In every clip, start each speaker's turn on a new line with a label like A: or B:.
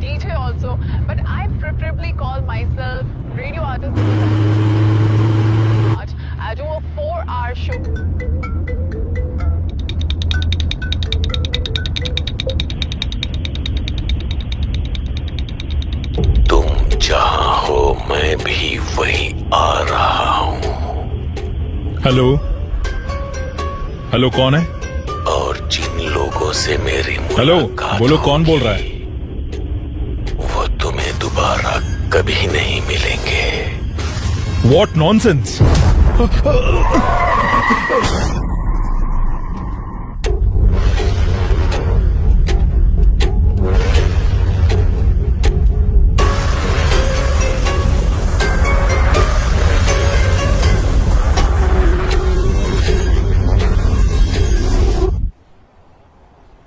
A: DJ also, but I preferably call myself radio artist. I do a 4-hour show.
B: तुम जहां हो मैं भी वहीं आ रहा हूँ।
C: हेलो हेलो, कौन है?
B: और जिन लोगों से मेरी
C: हेलो,
B: मुलाकात
C: बोलो कौन बोल रहा है?
B: वो तुम्हें दोबारा कभी नहीं मिलेंगे।
C: What nonsense!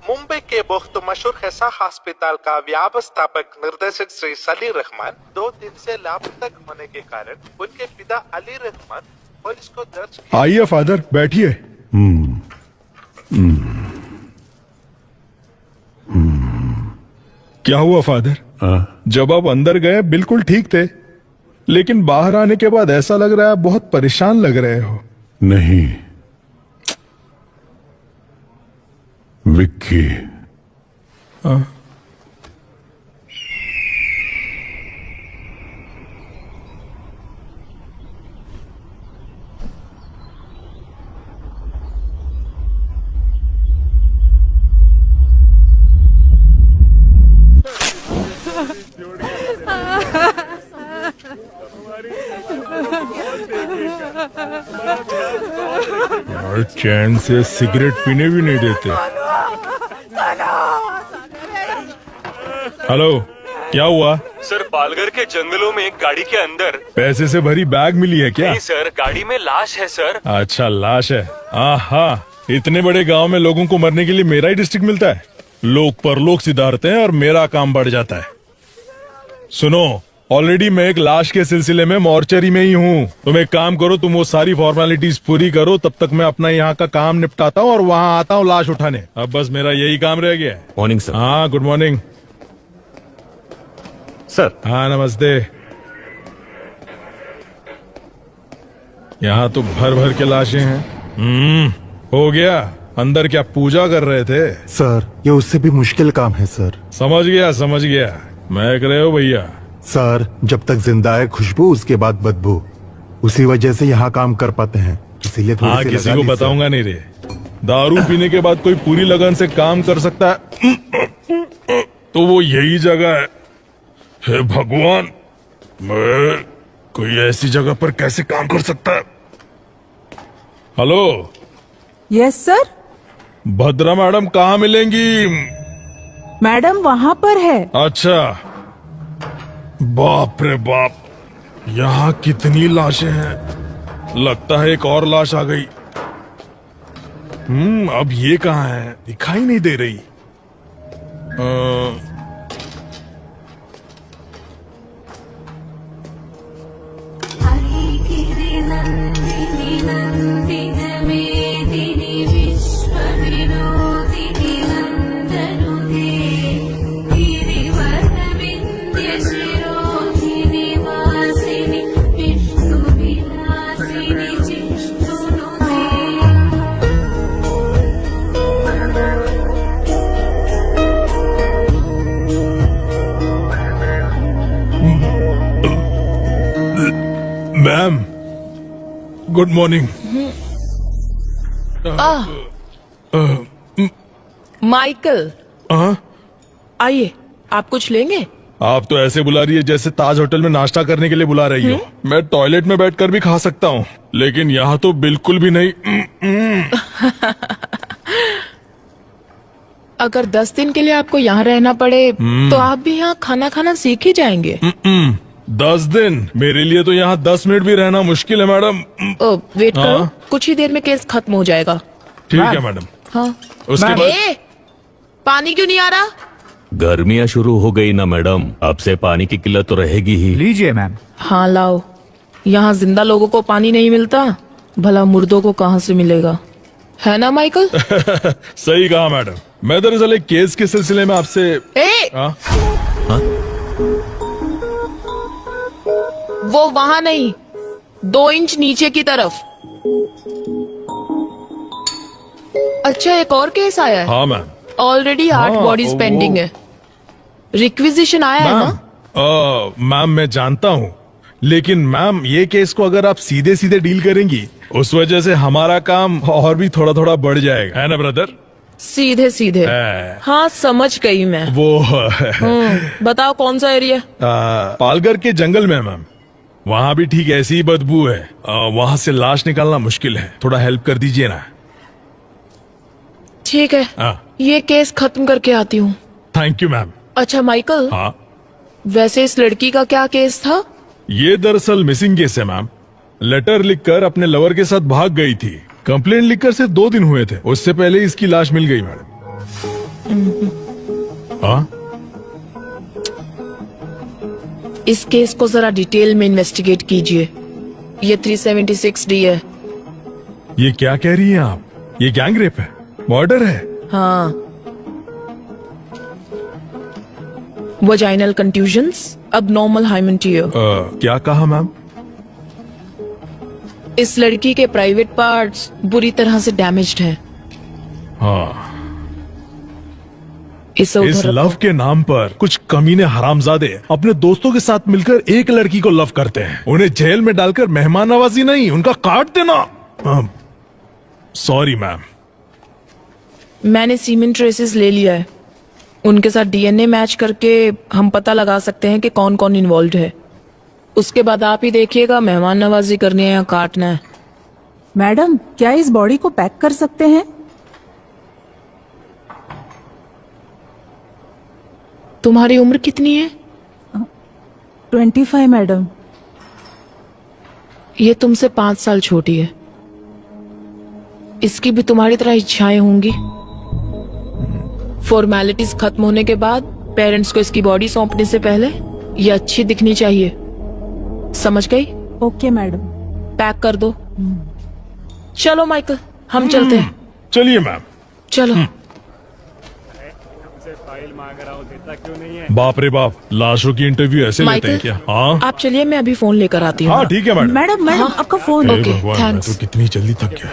D: मुंबई के बहुत मशहूर हैसा अस्पताल का व्यवस्थापक निर्देशक श्री सलीर रहमान 2 दिन से लापता होने के कारण उनके पिता अली रहमान पुलिस को दर्ज किया।
C: आइए फादर, बैठिए। क्या हुआ फादर? जब आप अंदर गए बिल्कुल ठीक थे, लेकिन बाहर आने के बाद ऐसा लग रहा है बहुत परेशान लग रहे हो।
E: नहीं विक्की,
C: और चैन से सिगरेट पीने भी नहीं देते। हेलो, क्या हुआ?
F: सर, पालघर के जंगलों में एक गाड़ी के अंदर
C: पैसे से भरी बैग मिली है क्या?
F: नहीं सर, गाड़ी में लाश है सर।
C: अच्छा, लाश है। आहा, इतने बड़े गांव में लोगों को मरने के लिए मेरा ही डिस्ट्रिक्ट मिलता है। लोग परलोक सिधारते हैं और मेरा काम बढ़ जाता है। सुनो, ऑलरेडी मैं एक लाश के सिलसिले में मॉर्चरी में ही हूँ। तुम एक काम करो, तुम वो सारी फॉर्मेलिटीज पूरी करो, तब तक मैं अपना यहाँ का काम निपटाता हूँ और वहाँ आता हूँ लाश उठाने। अब बस मेरा यही काम रह गया है।
F: Morning sir.
C: हाँ, गुड मॉर्निंग
F: सर।
C: हाँ, नमस्ते। यहाँ तो भर भर के लाशें हैं। हो गया। अंदर क्या पूजा कर रहे थे?
G: सर, ये उससे भी मुश्किल काम है सर।
C: समझ गया। महक रहे हो भैया?
G: सर, जब तक जिंदा है खुशबू, उसके बाद बदबू। उसी वजह से यहाँ काम कर पाते हैं, इसीलिए थोड़ी
C: हाँ,
G: सी
C: किसी
G: लगा
C: को
G: ली,
C: बताऊंगा नहीं रे। दारू पीने के बाद कोई पूरी लगन से काम कर सकता है तो वो यही जगह है। हे भगवान, मैं कोई ऐसी जगह पर कैसे काम कर सकता है? Hello.
H: Yes sir.
C: Bhadra madam कहाँ मिलेंगी?
H: मैडम वहाँ पर है।
C: अच्छा, बाप रे बाप, यहाँ कितनी लाशें हैं। लगता है एक और लाश आ गई। अब ये कहाँ है? दिखाई नहीं दे रही। Ma'am, good morning.
H: माइकल, आइए, आप कुछ लेंगे?
C: आप तो ऐसे बुला रही है जैसे ताज होटल में नाश्ता करने के लिए बुला रही हो। मैं टॉयलेट में बैठकर भी खा सकता हूँ, लेकिन यहाँ तो बिल्कुल भी नहीं।
H: अगर 10 दिन के लिए आपको यहाँ रहना पड़े तो आप भी यहाँ खाना खाना सीख ही जाएंगे।
C: 10 दिन? मेरे लिए तो यहाँ 10 मिनट भी रहना मुश्किल है मैडम।
H: वेट करो, कुछ ही देर में केस खत्म हो जाएगा।
C: ठीक है मैडम।
H: हाँ।
C: उसके बाद
H: पानी क्यों नहीं आ रहा?
F: गर्मियाँ शुरू हो गई ना मैडम, अब से पानी की किल्लत तो रहेगी ही।
I: लीजिए मैम।
H: हाँ लाओ। यहाँ जिंदा लोगों को पानी नहीं मिलता, भला मुर्दों को कहाँ से मिलेगा, है ना माइकल?
C: सही कहा मैडम। मैं दरअसल एक केस के सिलसिले में आपसे
F: हाँ?
H: वो वहां नहीं, 2 इंच नीचे की तरफ। अच्छा, एक और केस आया है।
C: हाँ मैम।
H: ऑलरेडी 8
C: हाँ,
H: बॉडीज पेंडिंग है। रिक्विजिशन आया है ना?
C: मैम मैं जानता हूँ, लेकिन मैम ये केस को अगर आप सीधे सीधे डील करेंगी, उस वजह से हमारा काम और भी थोड़ा थोड़ा बढ़ जाएगा, है ना ब्रदर?
H: सीधे सीधे। हाँ, समझ गई मैं।
C: वो
H: बताओ कौन सा एरिया?
C: पालघर के जंगल में मैम। वहाँ भी ठीक ऐसी ही बदबू है। वहाँ से लाश निकालना मुश्किल है, थोड़ा हेल्प कर दीजिए ना।
H: ठीक है, ये केस खत्म करके आती हूँ।
C: Thank you ma'am.
H: अच्छा माइकल,
C: हाँ,
H: वैसे इस लड़की का क्या केस था?
C: ये दरअसल मिसिंग केस है मैम। लेटर लिखकर अपने लवर के साथ भाग गई थी। कंप्लेंट लिखकर सिर्फ 2 दिन हुए थे, उससे पहले इसकी लाश मिल गई मैडम। हाँ,
H: इस केस को जरा डिटेल में इन्वेस्टिगेट कीजिए। ये 376D है।
C: ये क्या कह रही हैं आप? ये गैंग रेप है, मर्डर है।
H: हाँ, vaginal contusions, abnormal hymen tear.
C: क्या कहा मैम?
H: इस लड़की के प्राइवेट पार्ट्स बुरी तरह से डैमेज्ड हैं।
C: हाँ,
H: इसे
C: इस
H: उधर
C: लव
H: रखो।
C: के नाम पर कुछ कमीने हरामजादे अपने दोस्तों के साथ मिलकर एक लड़की को लव करते हैं। उन्हें जेल में डालकर मेहमान नवाजी नहीं, उनका काट देना। Sorry ma'am.
H: मैंने सीमेंट ट्रेसेस ले लिया है। उनके साथ डीएनए मैच करके हम पता लगा सकते हैं कि कौन कौन इन्वॉल्व है। उसके बाद आप ही देखिएगा मेहमान नवाजी करनी है या काटना है।
E: मैडम, क्या इस बॉडी को पैक कर सकते हैं?
H: तुम्हारी उम्र कितनी है?
E: 25 मैडम।
H: ये तुमसे 5 साल छोटी है। इसकी भी तुम्हारी तरह इच्छाएं होंगी। फॉर्मेलिटीज खत्म होने के बाद पेरेंट्स को इसकी बॉडी सौंपने से पहले ये अच्छी दिखनी चाहिए। समझ गई?
E: Okay madam.
H: पैक कर दो। चलो माइकल, हम चलते हैं।
C: चलिए मैम।
H: चलो।
C: बाप रे बाप, लाशों की इंटरव्यू ऐसे लेते हैं क्या? हाँ
H: आप चलिए, मैं अभी फोन लेकर आती हूँ।
C: हाँ, ठीक है मैडम।
E: मैडम, आपका फोन।
C: हे
H: ओके,
C: भगवान, मैं
H: थैंक्स।
C: तो कितनी जल्दी थक गया।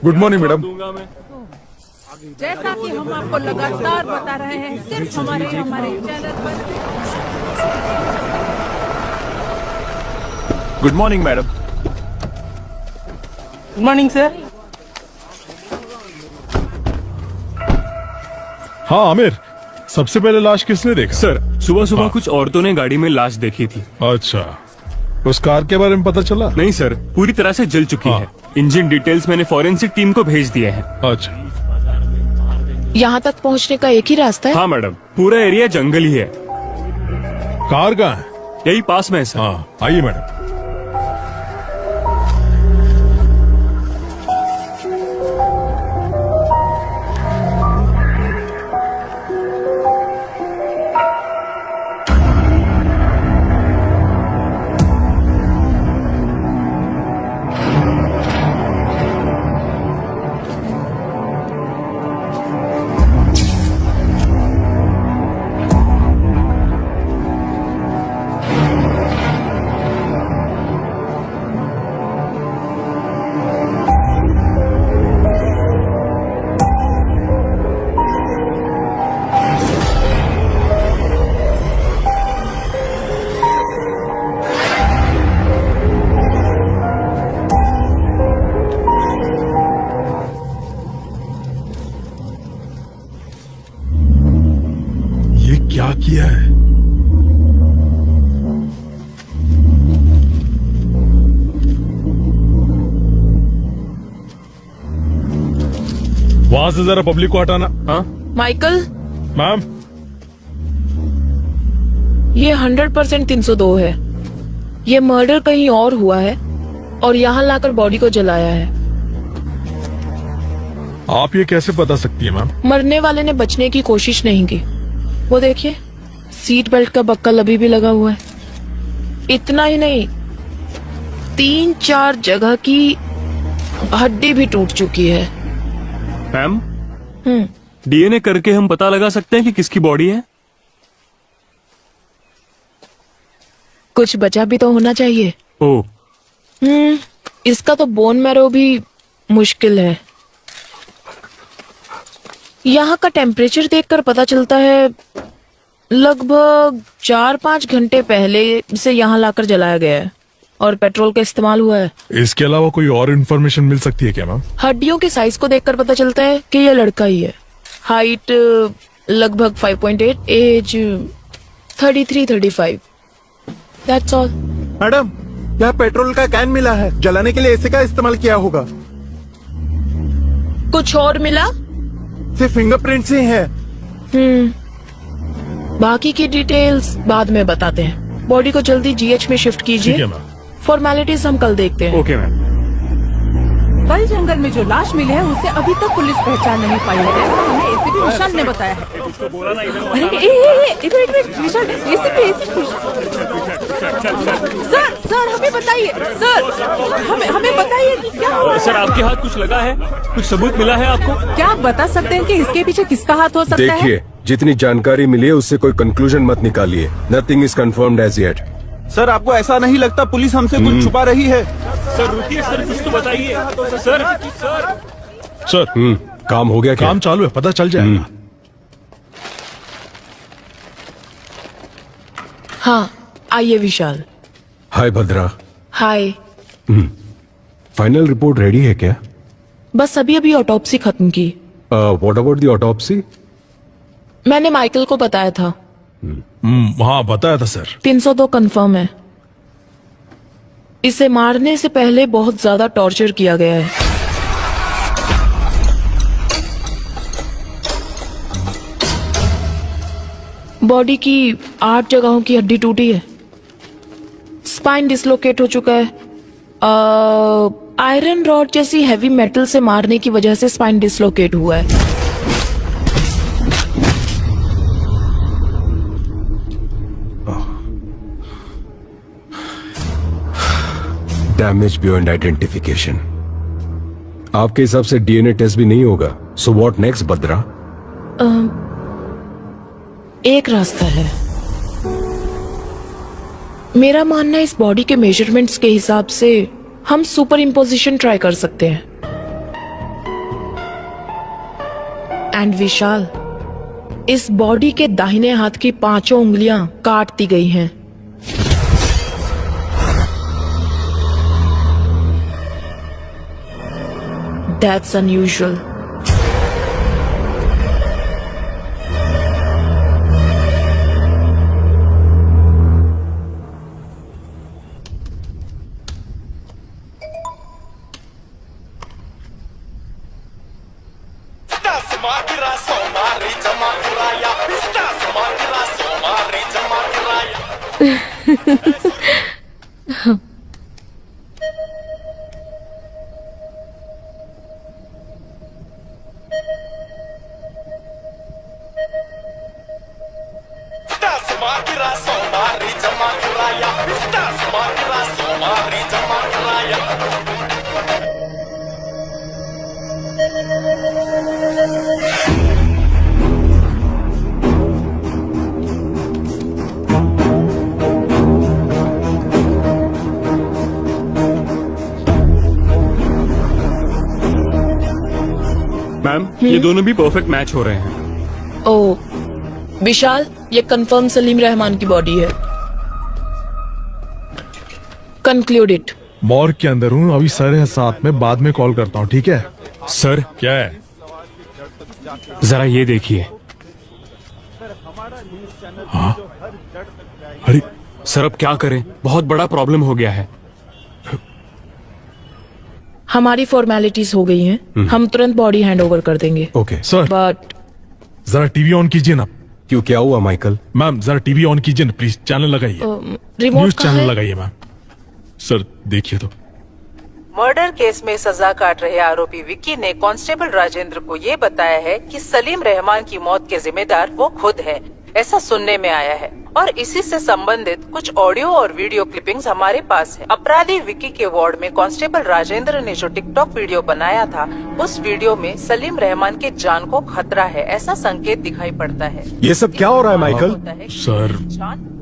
C: Good morning madam.
E: जैसा कि हम आपको लगातार बता रहे हैं, सिर्फ हमारे चैनल पर।
I: Good morning madam.
J: Good morning sir.
C: हाँ आमिर, सबसे पहले लाश किसने देखा?
I: सर, सुबह सुबह
C: हाँ।
I: कुछ औरतों ने गाड़ी में लाश देखी थी।
C: अच्छा, उस कार के बारे में पता चला?
I: नहीं सर, पूरी तरह से जल चुकी
C: हाँ।
I: है। इंजन डिटेल्स मैंने फॉरेंसिक टीम को भेज दिए हैं।
C: अच्छा,
H: यहाँ तक पहुँचने का एक ही रास्ता है?
I: हाँ मैडम, पूरा एरिया जंगल ही है।
C: कार कहाँ है?
I: यही पास में है सर।
C: हाँ, आइए मैडम। ये क्या किया है? वहां से जरा पब्लिक को हटाना।
I: हाँ
H: माइकल,
C: मैम,
H: ये 100% 302 है। ये मर्डर कहीं और हुआ है और यहाँ लाकर बॉडी को जलाया है।
C: आप ये कैसे बता सकती है मैम?
H: मरने वाले ने बचने की कोशिश नहीं की। वो देखिए, सीट बेल्ट का बक्कल अभी भी लगा हुआ है। इतना ही नहीं, 3-4 जगह की हड्डी भी टूट चुकी है।
I: मैम, डीएनए करके हम पता लगा सकते हैं कि किसकी बॉडी है?
H: कुछ बचा भी तो होना चाहिए।
I: ओ,
H: इसका तो बोन मैरो भी मुश्किल है। यहाँ का टेम्परेचर देखकर पता चलता है लगभग 4-5 घंटे पहले इसे यहाँ लाकर जलाया गया है और पेट्रोल का इस्तेमाल हुआ है।
C: इसके अलावा कोई और इन्फॉर्मेशन मिल सकती है क्या मैम?
H: हड्डियों के साइज को देखकर पता चलता है कि यह लड़का ही है। हाइट लगभग 5.8, एज 33-35। That's all.
G: मैडम, यहाँ पेट्रोल का कैन मिला है, जलाने के लिए इसी का इस्तेमाल किया होगा।
H: कुछ और मिला?
G: सिर्फ फिंगरप्रिंट्स ही है।
H: बाकी की डिटेल्स बाद में बताते हैं। बॉडी को जल्दी जीएच में शिफ्ट
C: ठीक है
H: कीजिए।
C: मैम।
H: फॉर्मेलिटीज हम कल देखते हैं।
I: Okay ma'am.
E: कल जंगल में जो लाश मिली है उसे अभी तक पुलिस पहचान नहीं पाई है, ऐसा हमें एसीपी विशाल ने बताया है। अरे इधर विशाल, एसीपी सर हमें बताइए, सर हमें बताइए कि क्या हुआ।
I: सर, आपके हाथ कुछ लगा है? कुछ सबूत मिला है आपको?
E: क्या आप बता सकते हैं कि इसके पीछे किसका हाथ हो सकता है?
J: देखिए, जितनी जानकारी मिली है उससे कोई कंक्लूजन मत निकालिए। Nothing is confirmed as yet.
K: Sir, आपको ऐसा नहीं लगता पुलिस हमसे कुछ छुपा रही है?
I: सर रुकिए सर, कुछ तो बताइए। सर
C: सर
J: काम हो गया क्या?
C: काम चालू है, पता चल जाएगा।
H: हाँ, आइए विशाल।
J: हाय भद्रा।
H: हाय।
J: फाइनल रिपोर्ट रेडी है क्या?
H: बस अभी ऑटोप्सी खत्म की।
J: What about the autopsy?
H: मैंने माइकल को बताया था।
C: हाँ बताया था सर।
H: 302 कंफर्म है। इसे मारने से पहले बहुत ज्यादा टॉर्चर किया गया है। बॉडी की 8 जगहों की हड्डी टूटी है। स्पाइन डिसलोकेट हो चुका है। आयरन रॉड जैसी हैवी मेटल से मारने की वजह से स्पाइन डिसलोकेट हुआ है।
J: Damage beyond identification. आपके हिसाब से डीएनए टेस्ट भी नहीं होगा। सो व्हाट नेक्स्ट भद्रा?
H: एक रास्ता है। मेरा मानना है इस बॉडी के मेजरमेंट्स के हिसाब से हम सुपर इम्पोजिशन ट्राई कर सकते हैं। एंड विशाल, इस बॉडी के दाहिने हाथ की 5 उंगलियां काट दी गई हैं। That's unusual.
I: मैम, ये दोनों भी परफेक्ट मैच हो रहे हैं।
H: ओ विशाल, ये कंफर्म सलीम रहमान की बॉडी है। Conclude it.
C: मॉर्ग के अंदर हूँ, अभी सारे साथ में बाद में कॉल करता हूँ, ठीक है?
I: सर
C: क्या है?
I: जरा ये देखिए।
C: हाँ? अरे
I: सर अब क्या करें, बहुत बड़ा प्रॉब्लम हो गया है।
H: हमारी फॉर्मेलिटीज हो गई हैं। हम तुरंत बॉडी हैंड ओवर कर देंगे।
J: ओके
C: सर,
H: बट
C: जरा टीवी ऑन कीजिए ना।
J: क्यों, क्या हुआ माइकल?
C: मैम जरा टीवी ऑन कीजिए ना प्लीज, चैनल लगाइए।
H: रिमोट
C: न्यूज
H: कहाँ
C: चैनल
H: है?
C: लगाइए मैम। सर देखिए तो।
L: मर्डर केस में सजा काट रहे आरोपी विक्की ने कांस्टेबल राजेंद्र को ये बताया है कि सलीम रहमान की मौत के जिम्मेदार वो खुद है। ऐसा सुनने में आया है। और इसी से संबंधित कुछ ऑडियो और वीडियो क्लिपिंग्स हमारे पास है। अपराधी विकी के वार्ड में कांस्टेबल राजेंद्र ने जो टिकटॉक वीडियो बनाया था, उस वीडियो में सलीम रहमान की जान को खतरा है ऐसा संकेत दिखाई पड़ता है।
J: ये सब क्या हो रहा है माइकल?
C: सर,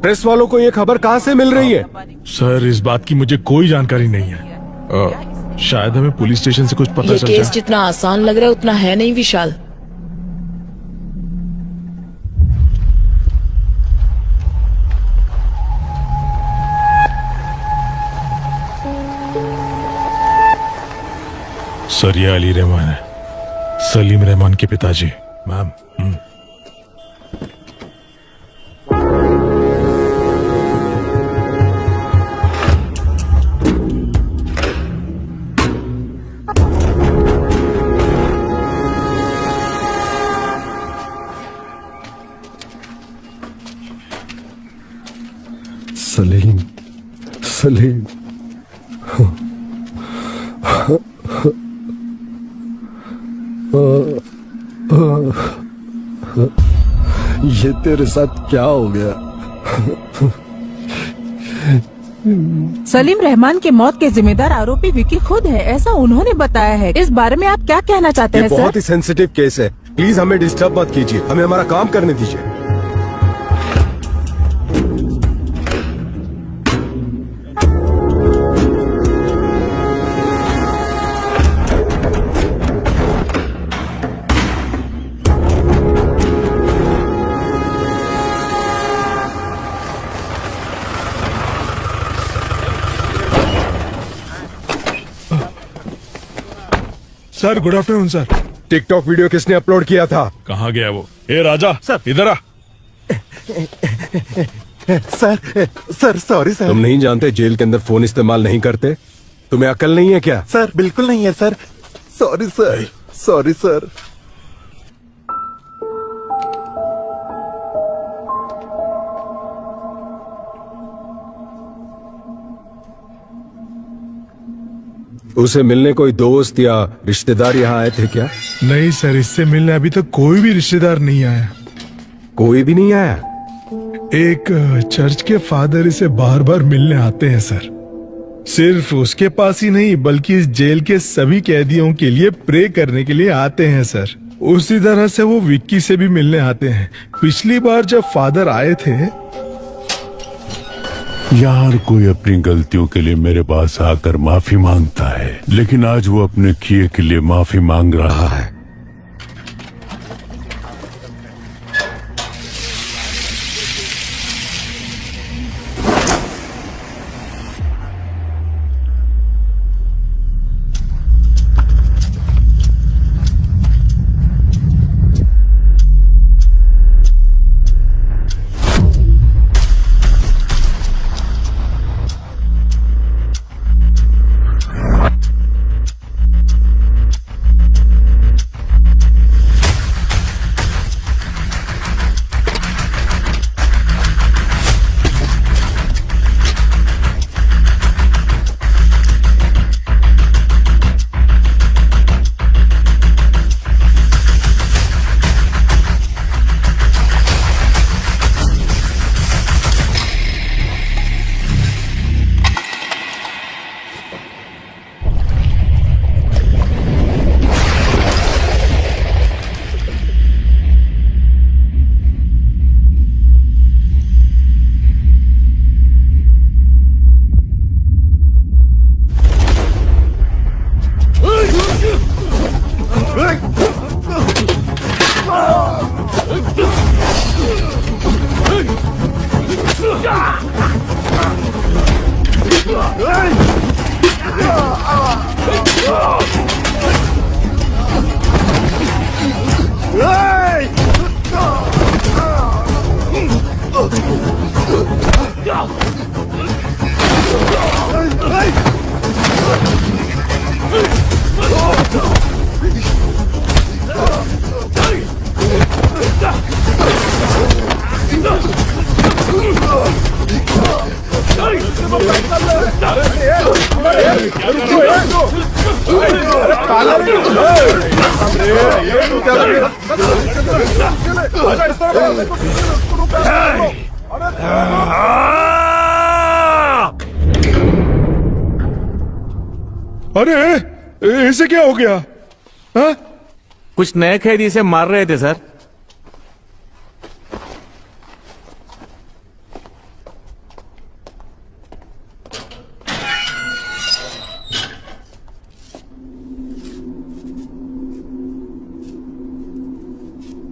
J: प्रेस वालों को ये खबर कहाँ से मिल रही है?
C: सर, इस बात की मुझे कोई जानकारी नहीं है। शायद हमें पुलिस स्टेशन से कुछ पता
H: ये
C: चल
H: केस
C: जाए।
H: जितना आसान लग रहा है उतना है नहीं विशाल।
C: सर, ये अली रहमान है, सलीम रहमान के पिताजी। मैम,
J: सलीम, सलीम। ये तेरे साथ क्या हो गया?
E: सलीम रहमान के मौत के जिम्मेदार आरोपी विकी खुद है, ऐसा उन्होंने बताया है। इस बारे में आप क्या कहना चाहते
J: ये
E: हैं
J: बहुत
E: सर?
J: ही सेंसिटिव केस है, प्लीज हमें डिस्टर्ब मत कीजिए, हमें हमारा काम करने दीजिए।
C: Sir, good afternoon sir.
J: TikTok video किसने अपलोड किया था?
C: कहाँ गया वो? ए राजा, सर इधर आ।
G: Sir sorry sir.
J: तुम नहीं जानते जेल के अंदर फोन इस्तेमाल नहीं करते? तुम्हें अकल नहीं है क्या?
G: सर बिल्कुल नहीं है sir. Sorry sir, sorry sir.
J: उसे मिलने कोई दोस्त या रिश्तेदार यहाँ आए थे क्या?
C: नहीं सर, इससे मिलने अभी तक कोई भी रिश्तेदार नहीं आया।
J: कोई भी नहीं आया?
C: एक चर्च के फादर इसे बार बार मिलने आते हैं सर। सिर्फ उसके पास ही नहीं बल्कि इस जेल के सभी कैदियों के लिए प्रे करने के लिए आते हैं सर। उसी तरह से वो विक्की से भी मिलने आते हैं। पिछली बार जब फादर आए थे,
B: यार कोई अपनी गलतियों के लिए मेरे पास आकर माफी मांगता है, लेकिन आज वो अपने किए के लिए माफी मांग रहा है।
C: अरे ऐसे क्या हो गया? हा?
M: कुछ नए कैदी से मार रहे थे सर।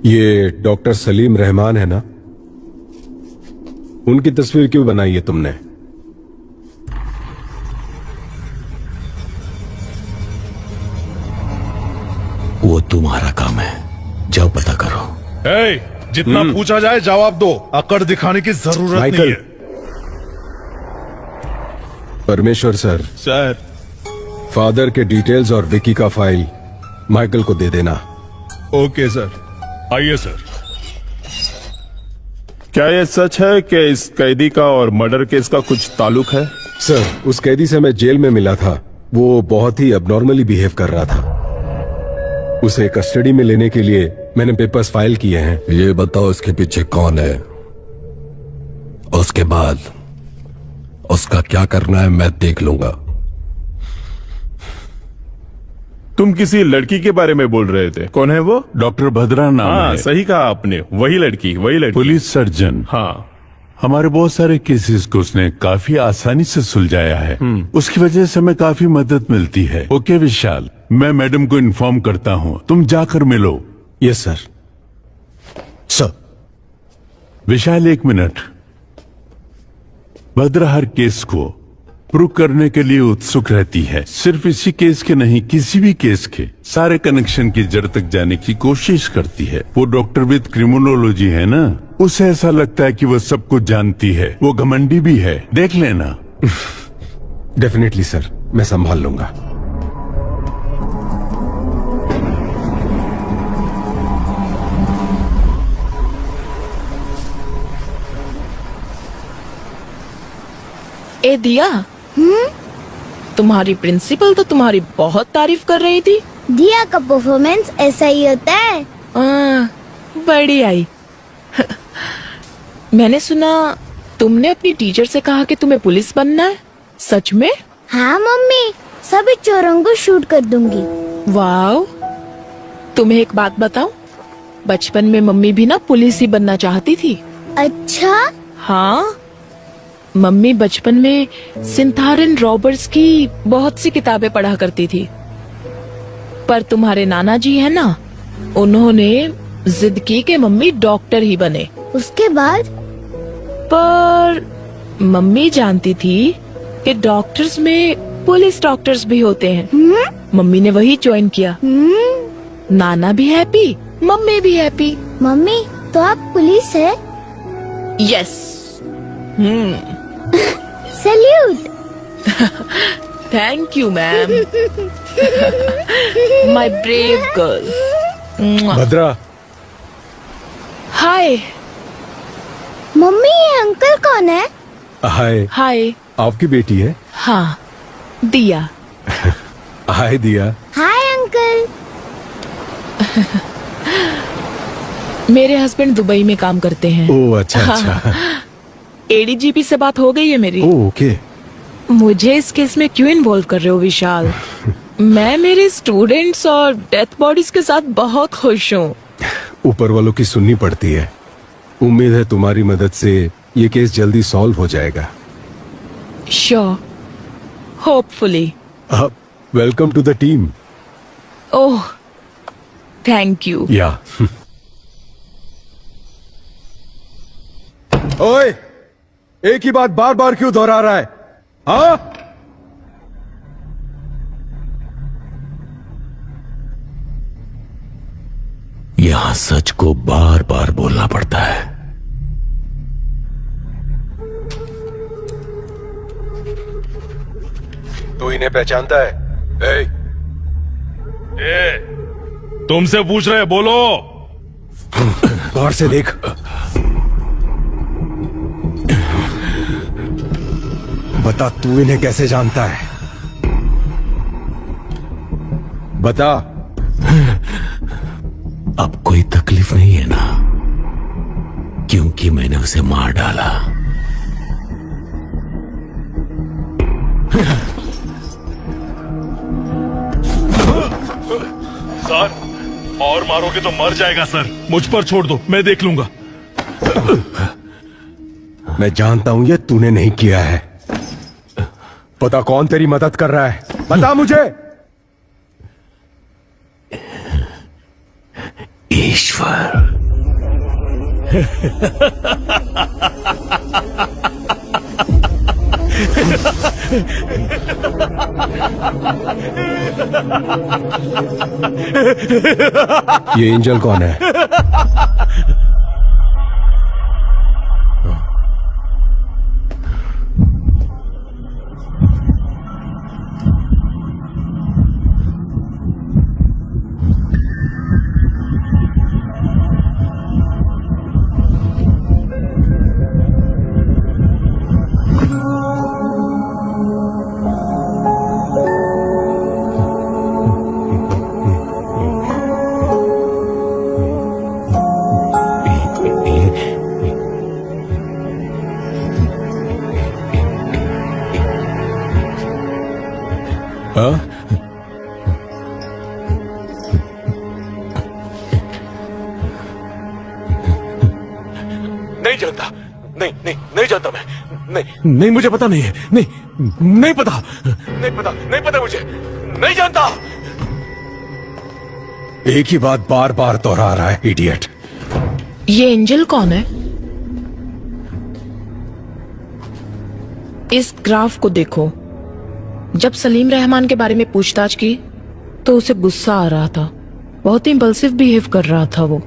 J: ये डॉक्टर सलीम रहमान है ना? उनकी तस्वीर क्यों बनाई है तुमने?
F: वो तुम्हारा काम है, जाओ पता करो।
C: जितना पूछा जाए जवाब दो, अकड़ दिखाने की जरूरत नहीं
J: माइकल।
C: है।
J: परमेश्वर सर, फादर के डिटेल्स और विकी का फाइल माइकल को दे देना।
C: Okay sir. आइए सर।
N: क्या यह सच है कि इस कैदी का और मर्डर केस का कुछ ताल्लुक है?
J: सर, उस कैदी से मैं जेल में मिला था। वो बहुत ही अबनॉर्मली बिहेव कर रहा था। उसे कस्टडी में लेने के लिए मैंने पेपर्स फाइल किए हैं।
F: ये बताओ इसके पीछे कौन है, उसके बाद उसका क्या करना है मैं देख लूंगा।
N: तुम किसी लड़की के बारे में बोल रहे थे, कौन है वो?
B: डॉक्टर भद्रा नाम
N: हाँ,
B: है।
N: सही कहा आपने, वही लड़की।
B: Police surgeon.
N: हाँ,
B: हमारे बहुत सारे केसेस को उसने काफी आसानी से सुलझाया है। उसकी वजह से हमें काफी मदद मिलती है। ओके विशाल, मैं मैडम को इन्फॉर्म करता हूँ, तुम जाकर मिलो।
J: Yes sir.
B: सर। विशाल, एक मिनट। भद्रा हर केस को प्रूव करने के लिए उत्सुक रहती है। सिर्फ इसी केस के नहीं, किसी भी केस के सारे कनेक्शन की जड़ तक जाने की कोशिश करती है। वो डॉक्टर विद क्रिमिनोलॉजी है ना, उसे ऐसा लगता है कि वो सब कुछ जानती है। वो घमंडी भी है, देख लेना।
J: डेफिनेटली सर, मैं संभाल लूंगा।
H: ए दिया, तुम्हारी प्रिंसिपल तो तुम्हारी बहुत तारीफ कर रही थी।
O: दिया का परफॉर्मेंस ऐसा ही होता है।
H: बड़ी आई। मैंने सुना तुमने अपनी टीचर से कहा कि तुम्हें पुलिस बनना है, सच में?
O: हाँ मम्मी, सभी चोरों को शूट कर दूंगी।
H: वाओ, तुम्हें एक बात बताऊं, बचपन में मम्मी भी ना पुलिस ही बनना चाहती थी।
O: अच्छा?
H: हाँ, मम्मी बचपन में सिंथारन रॉबर्ट्स की बहुत सी किताबें पढ़ा करती थी। पर तुम्हारे नाना जी है ना, उन्होंने जिद की कि मम्मी डॉक्टर ही बने।
O: उसके बाद?
H: पर मम्मी जानती थी कि डॉक्टर्स में पुलिस डॉक्टर्स भी होते हैं। मम्मी ने वही ज्वाइन किया। नाना भी हैप्पी, मम्मी भी हैप्पी।
O: मम्मी, तो आप पुलिस है?
H: Yes.
O: Salute.
H: Thank you ma'am. My brave girl.
J: Bhadra.
H: Hi.
O: Mummy, ये अंकल कौन है?
J: हाय।
H: हाय।
J: आपकी बेटी है?
H: हाँ, दिया।
J: हाय दिया।
O: Hi uncle.
H: मेरे हस्बैंड दुबई में काम करते हैं।
J: ओह अच्छा अच्छा।
H: एडीजीपी से बात हो गई है मेरी।
J: Oh okay.
H: मुझे इस केस में क्यों इन्वॉल्व कर रहे हो विशाल? मैं मेरे स्टूडेंट्स और डेथ बॉडीज के साथ बहुत खुश हूँ।
J: ऊपर वालों की सुननी पड़ती है। उम्मीद है तुम्हारी मदद से ये केस जल्दी सॉल्व हो जाएगा।
H: Sure, hopefully.
J: Welcome to the team.
H: Oh, thank you.
J: Yeah. ओए, एक ही बात बार बार क्यों दोहरा रहा है? हाँ?
F: यहां सच को बार बार बोलना पड़ता है।
J: तू इन्हें पहचानता है?
C: तुमसे पूछ रहे, बोलो।
J: गौर से देख। बता, तू इन्हें कैसे जानता है? बता।
F: अब कोई तकलीफ नहीं है ना? क्योंकि मैंने उसे मार डाला।
C: सर, और मारोगे तो मर जाएगा सर। मुझ पर छोड़ दो, मैं देख लूंगा।
J: मैं जानता हूं ये तूने नहीं किया है। पता कौन तेरी मदद कर रहा है? बता मुझे।
F: ईश्वर।
J: ये एंजल कौन है?
F: नहीं जानता, नहीं जानता मैं। नहीं मुझे पता नहीं है। नहीं पता मुझे। नहीं जानता।
J: एक ही बात बार बार दोहरा रहा है, इडियट।
H: ये एंजल कौन है? इस ग्राफ को देखो। जब सलीम रहमान के बारे में पूछताछ की तो उसे गुस्सा आ रहा था, बहुत ही इंपल्सिव बिहेव कर रहा था वो।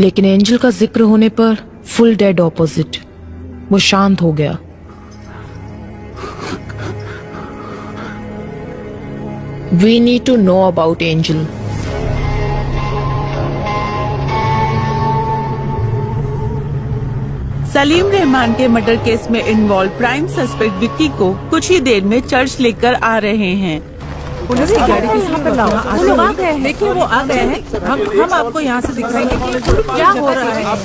H: लेकिन एंजल का जिक्र होने पर फुल डेड ऑपोजिट, वो शांत हो गया। We need to know about Angel.
E: Salim Rahman के मर्डर केस में इन्वॉल्व प्राइम सस्पेक्ट विक्की को कुछ ही देर में चर्च लेकर आ रहे हैं। पुलिस की गाड़ी किस पे लाओ? वो लोग आ गए हैं। देखिए वो आ गए हैं। हम आपको यहाँ से दिखाएंगे कि क्या हो रहा है।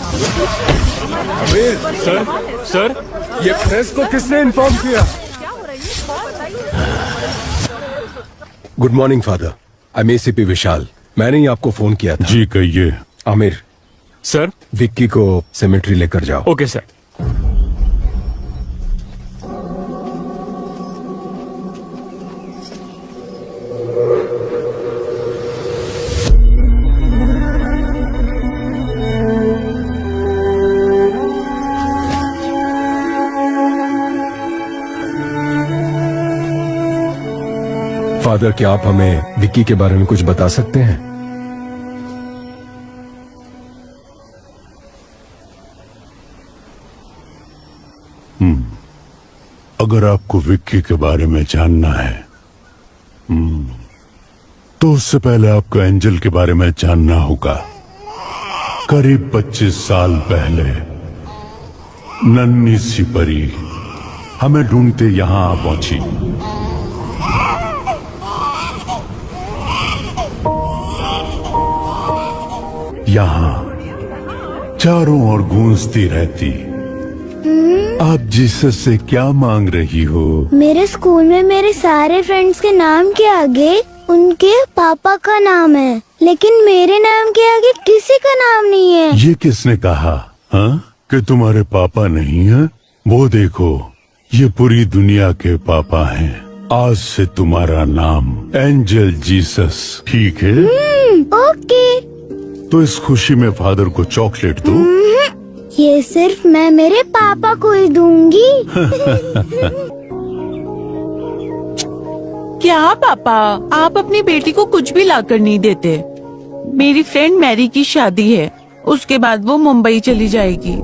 J: सर, ये प्रेस को किसने इन्फॉर्म किया? Good morning father, I am ACP Vishal. मैंने ही आपको फोन किया था।
B: जी कहिए।
J: आमिर
I: सर,
J: विक्की को सेमेट्री लेकर जाओ।
I: Okay sir.
J: फादर, क्या आप हमें विक्की के बारे में कुछ बता सकते हैं?
B: अगर आपको विक्की के बारे में जानना है तो उससे पहले आपको एंजल के बारे में जानना होगा। करीब 25 साल पहले नन्ही सी परी हमें ढूंढते यहां आ पहुंची। यहां चारों ओर गूंजती रहती। आप जीसस से क्या मांग रही हो?
O: मेरे स्कूल में मेरे सारे फ्रेंड्स के नाम के आगे उनके पापा का नाम है, लेकिन मेरे नाम के आगे किसी का नाम नहीं है।
B: ये किसने कहा कि तुम्हारे पापा नहीं है? वो देखो, ये पूरी दुनिया के पापा हैं। आज से तुम्हारा नाम एंजल जीसस, ठीक है?
O: ओके।
B: तो इस खुशी में फादर को चॉकलेट दो।
O: ये सिर्फ मैं मेरे पापा को ही दूंगी।
E: क्या पापा, आप अपनी बेटी को कुछ भी लाकर नहीं देते? मेरी फ्रेंड मैरी की शादी है, उसके बाद वो मुंबई चली जाएगी,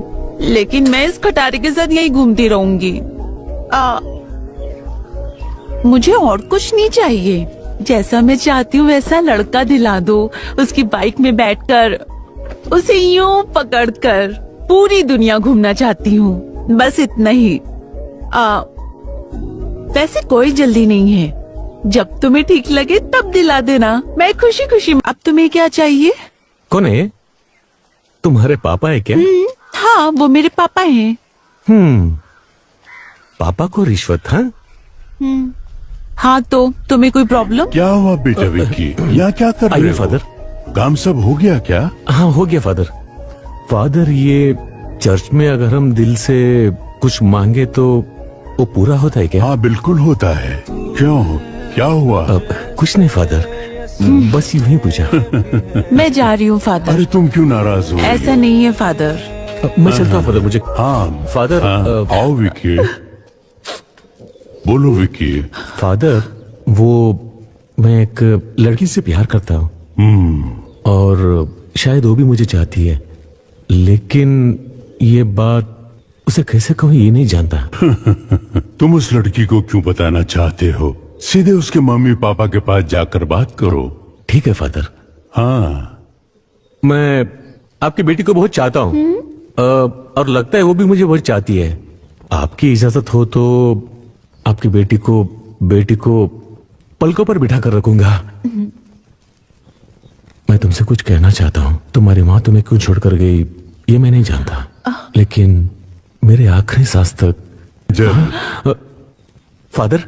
E: लेकिन मैं इस खटारे के साथ यही घूमती रहूंगी। मुझे और कुछ नहीं चाहिए। जैसा मैं चाहती हूँ वैसा लड़का दिला दो। उसकी बाइक में बैठकर उसे यूं पकड़कर पूरी दुनिया घूमना चाहती हूँ, बस इतना ही। वैसे कोई जल्दी नहीं है, जब तुम्हें ठीक लगे तब दिला देना, मैं खुशी खुशी। अब तुम्हें क्या चाहिए?
F: कौन है? तुम्हारे पापा है क्या?
E: हाँ, वो मेरे पापा हैं।
F: पापा को रिश्वत? हाँ
E: हाँ, तो तुम्हें कोई प्रॉब्लम?
B: क्या हुआ बेटा विक्की? यहाँ क्या कर रहे हो?
F: फादर,
B: काम सब हो गया क्या?
F: हाँ हो गया फादर। फादर, ये चर्च में अगर हम दिल से कुछ मांगे तो वो पूरा होता है क्या?
B: हाँ बिल्कुल होता है। क्यों, क्या हुआ?
F: कुछ नहीं फादर, बस यूं ही पूछा।
E: मैं जा रही हूँ फादर।
B: अरे तुम क्यों नाराज हो?
E: ऐसा नहीं है फादर।
F: मैं चलता हूँ फादर। मुझे फादर
B: आओ विक्की, बोलो विक्की।
F: फादर, वो मैं एक लड़की से प्यार करता हूँ और शायद वो भी मुझे चाहती है, लेकिन ये बात उसे कैसे कहूँ ये नहीं जानता।
B: तुम उस लड़की को क्यों बताना चाहते हो? सीधे उसके मम्मी पापा के पास जाकर बात करो।
F: ठीक है फादर।
B: हाँ,
F: मैं आपकी बेटी को बहुत चाहता हूँ और लगता है वो भी मुझे बहुत चाहती है। आपकी इजाजत हो तो आपकी बेटी को पलकों पर बिठा कर रखूंगा। मैं तुमसे कुछ कहना चाहता हूँ। तुम्हारी माँ तुम्हें क्यों छोड़कर गई ये मैं नहीं जानता, लेकिन मेरे आखिरी सांस तक। फादर,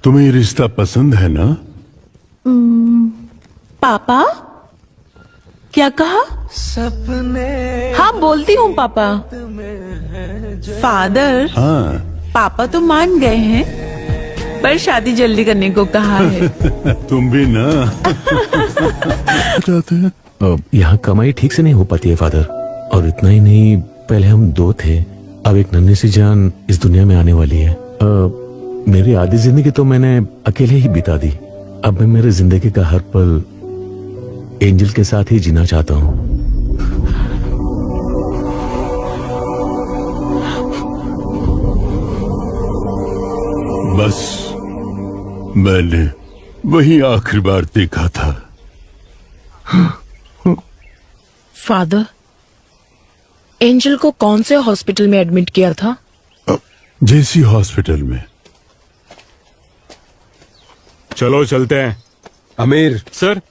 B: तुम्हें ये रिश्ता पसंद है ना?
E: पापा, क्या कहा? हाँ बोलती हूँ पापा। फादर,
B: हाँ
E: पापा तो मान गए हैं, पर शादी जल्दी करने को कहा है।
B: तुम भी ना चाहते हैं?
F: यहाँ कमाई ठीक से नहीं हो पाती है फादर, और इतना ही नहीं, पहले हम दो थे, अब एक नन्ही सी जान इस दुनिया में आने वाली है। मेरी आधी जिंदगी तो मैंने अकेले ही बिता दी। अब मैं मेरे जिंदगी का हर पल एंजल के साथ ही जीना चाहता हूँ।
B: बस मैंने वही आखिरी बार देखा था।
H: फादर, एंजल को कौन से हॉस्पिटल में एडमिट किया था?
B: जेसी हॉस्पिटल में।
I: चलो चलते हैं।
J: आमिर
I: सर,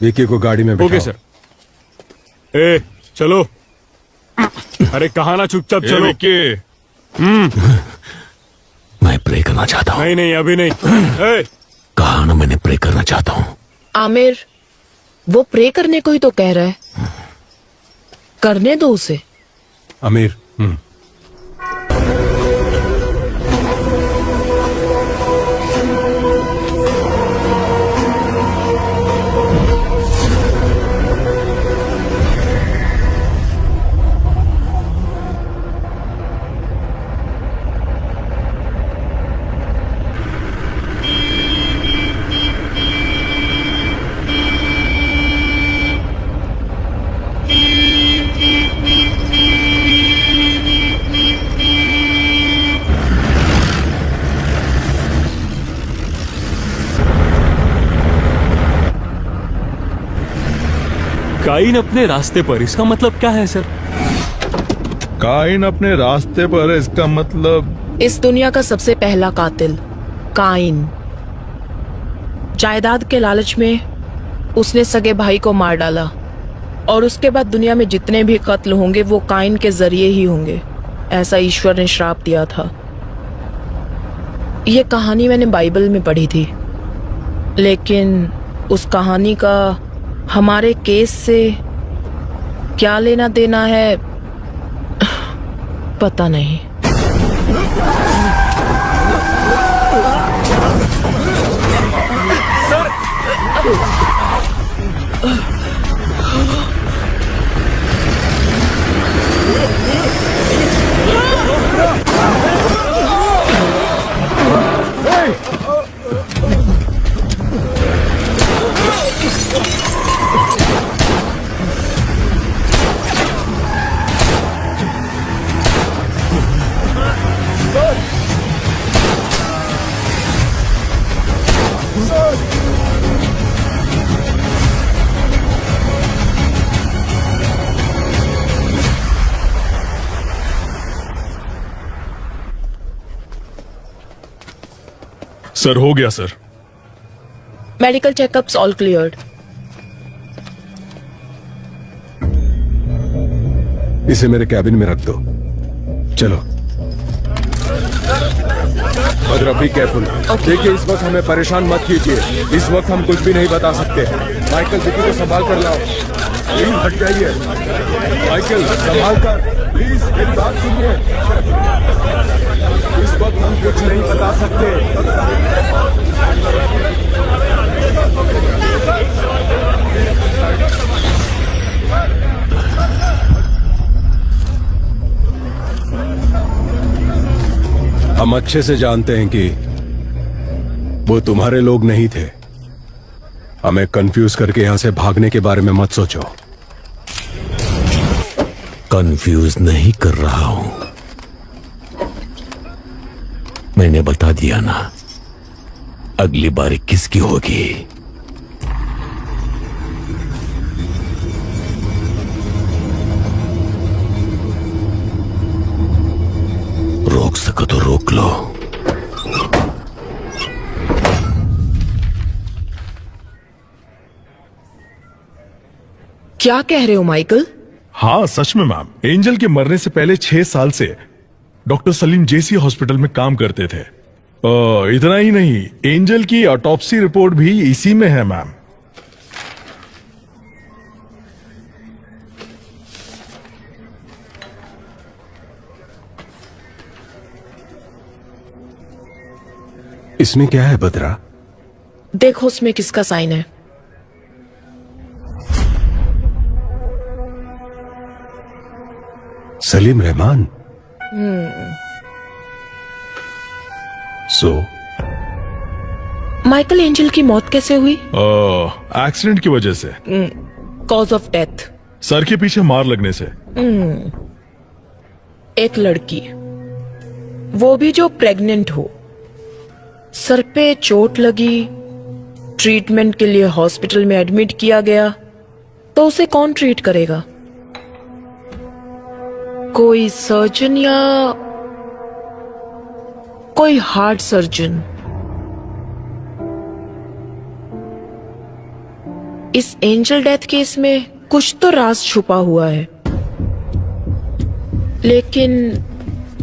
J: विकी को गाड़ी में बैठाओ।
I: Okay sir. ए चलो। अरे कहा ना, चुपचाप चलो।
F: मैं प्रे करना चाहता हूँ।
I: नहीं अभी नहीं।
F: कहा ना, मैंने प्रे करना चाहता हूँ।
H: आमिर, वो प्रे करने को ही तो कह रहा है, करने दो उसे।
J: आमिर,
I: काइन अपने रास्ते पर, इसका मतलब क्या है सर?
C: काइन अपने रास्ते पर है, इसका मतलब
H: इस दुनिया का सबसे पहला कातिल काइन। जायदाद के लालच में उसने सगे भाई को मार डाला, और उसके बाद दुनिया में जितने भी कत्ल होंगे वो काइन के जरिए ही होंगे, ऐसा ईश्वर ने श्राप दिया था। ये कहानी मैंने बाइबल में पढ़ी थी, लेकिन उस कहानी का हमारे केस से क्या लेना देना है पता नहीं।
C: सर हो गया sir.
H: Medical checkups all cleared.
J: इसे मेरे कैबिन में रख दो। चलो भद्रा, बी केयरफुल। देखिए, इस वक्त हमें परेशान मत कीजिए। इस वक्त हम कुछ भी नहीं बता सकते। माइकल, विकी को संभाल कर लाओ। प्लीज हट जाइए। माइकल, संभाल कर, प्लीज मेरी बात सुनिए। इस वक्त हम कुछ नहीं बता सकते। हम अच्छे से जानते हैं कि वो तुम्हारे लोग नहीं थे। हमें कंफ्यूज करके यहां से भागने के बारे में मत सोचो।
F: कंफ्यूज नहीं कर रहा हूं, मैंने बता दिया ना, अगली बारी किसकी होगी। रोक सको तो रोक लो।
H: क्या कह रहे हो माइकल?
C: हाँ सच में मैम, एंजल के मरने से पहले 6 साल से डॉक्टर सलीम जेसी हॉस्पिटल में काम करते थे। इतना ही नहीं, एंजल की ऑटोप्सी रिपोर्ट भी इसी में है मैम।
J: इसमें क्या है बद्रा?
H: देखो उसमें किसका साइन है।
J: Salim Rahman. So
H: Michael, angel की मौत कैसे हुई?
C: एक्सीडेंट की वजह से।
H: Cause of death?
C: सर के पीछे मार लगने से।
H: एक लड़की, वो भी जो प्रेग्नेंट हो, सर पे चोट लगी, ट्रीटमेंट के लिए हॉस्पिटल में एडमिट किया गया, तो उसे कौन ट्रीट करेगा? कोई सर्जन या कोई हार्ट सर्जन? इस एंजल डेथ केस में कुछ तो राज छुपा हुआ है, लेकिन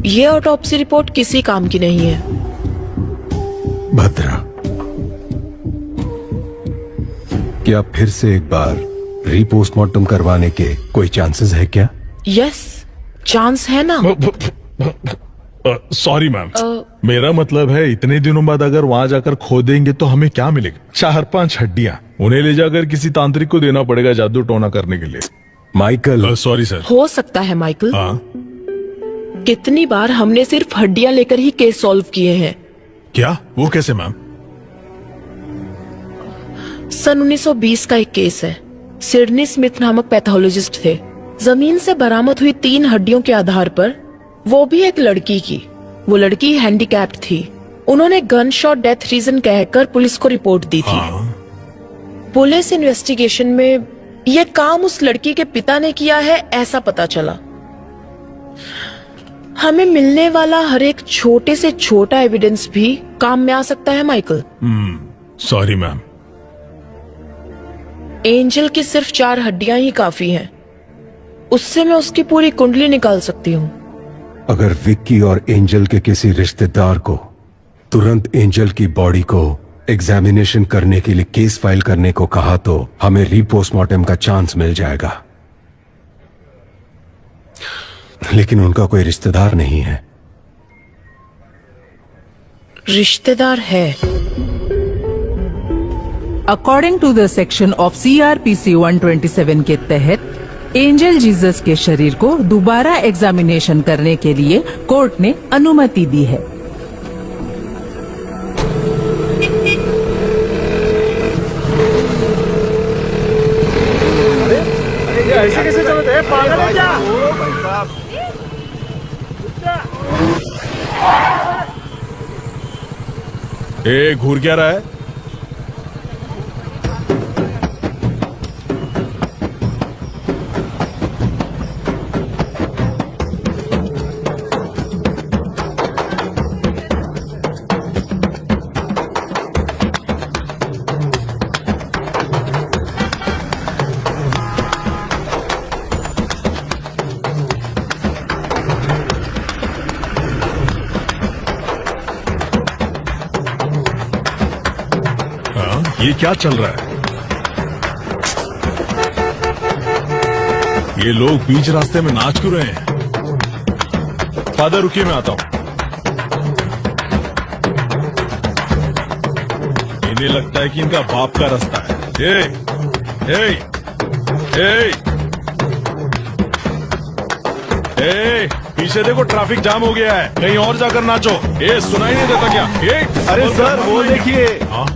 H: ये ऑटोप्सी रिपोर्ट किसी काम की नहीं है।
J: भद्रा, क्या फिर से एक बार रीपोस्टमार्टम करवाने के कोई चांसेस है क्या?
H: यस, चांस है ना।
C: सॉरी मैम, मेरा मतलब है इतने दिनों बाद अगर वहां जाकर खोदेंगे तो हमें क्या मिलेगा? 4-5 हड्डियां, उन्हें ले जाकर किसी तांत्रिक को देना पड़ेगा जादू टोना करने के लिए।
J: माइकल।
C: Sorry sir.
H: हो सकता है माइकल। कितनी बार हमने सिर्फ हड्डियां लेकर ही केस सॉल्व किए हैं।
C: क्या? वो कैसे मैम?
H: सन 1920 का एक केस है। सिडनी स्मिथ नामक पैथोलॉजिस्ट थे। जमीन से बरामद हुई 3 हड्डियों के आधार पर, वो भी एक लड़की की, वो लड़की हैंडीकैप्ड थी। उन्होंने गन शॉट डेथ रीजन कहकर पुलिस को रिपोर्ट दी थी। पुलिस इन्वेस्टिगेशन में ये काम उस लड़की के पिता ने किया है, ऐसा पता चला। हमें मिलने वाला हर एक छोटे से छोटा एविडेंस भी काम में आ सकता है माइकल।
C: Sorry ma'am.
H: एंजल की सिर्फ 4 हड्डियां ही काफी हैं। उससे मैं उसकी पूरी कुंडली निकाल सकती हूँ।
J: अगर विक्की और एंजल के किसी रिश्तेदार को तुरंत एंजल की बॉडी को एग्जामिनेशन करने के लिए केस फाइल करने को कहा तो हमें रीपोस्टमार्टम का चांस मिल जाएगा। लेकिन उनका कोई रिश्तेदार नहीं है।
H: रिश्तेदार है।
E: According to the section of CRPC 127 के तहत एंजल जीसस के शरीर को दोबारा एग्जामिनेशन करने के लिए कोर्ट ने अनुमति दी है।
I: ऐसे कैसे चलते हैं? पागल है क्या?
C: ए, घूर क्या रहा है? ये क्या चल रहा है? ये लोग बीच रास्ते में नाच क्यों रहे हैं? फादर रुकिए, मैं आता हूं। इन्हें लगता है कि इनका बाप का रास्ता है। पीछे देखो, ट्रैफिक जाम हो गया है, कहीं और जाकर नाचो। सुनाई नहीं देता क्या?
K: अरे सर वो देखिए।
C: हाँ?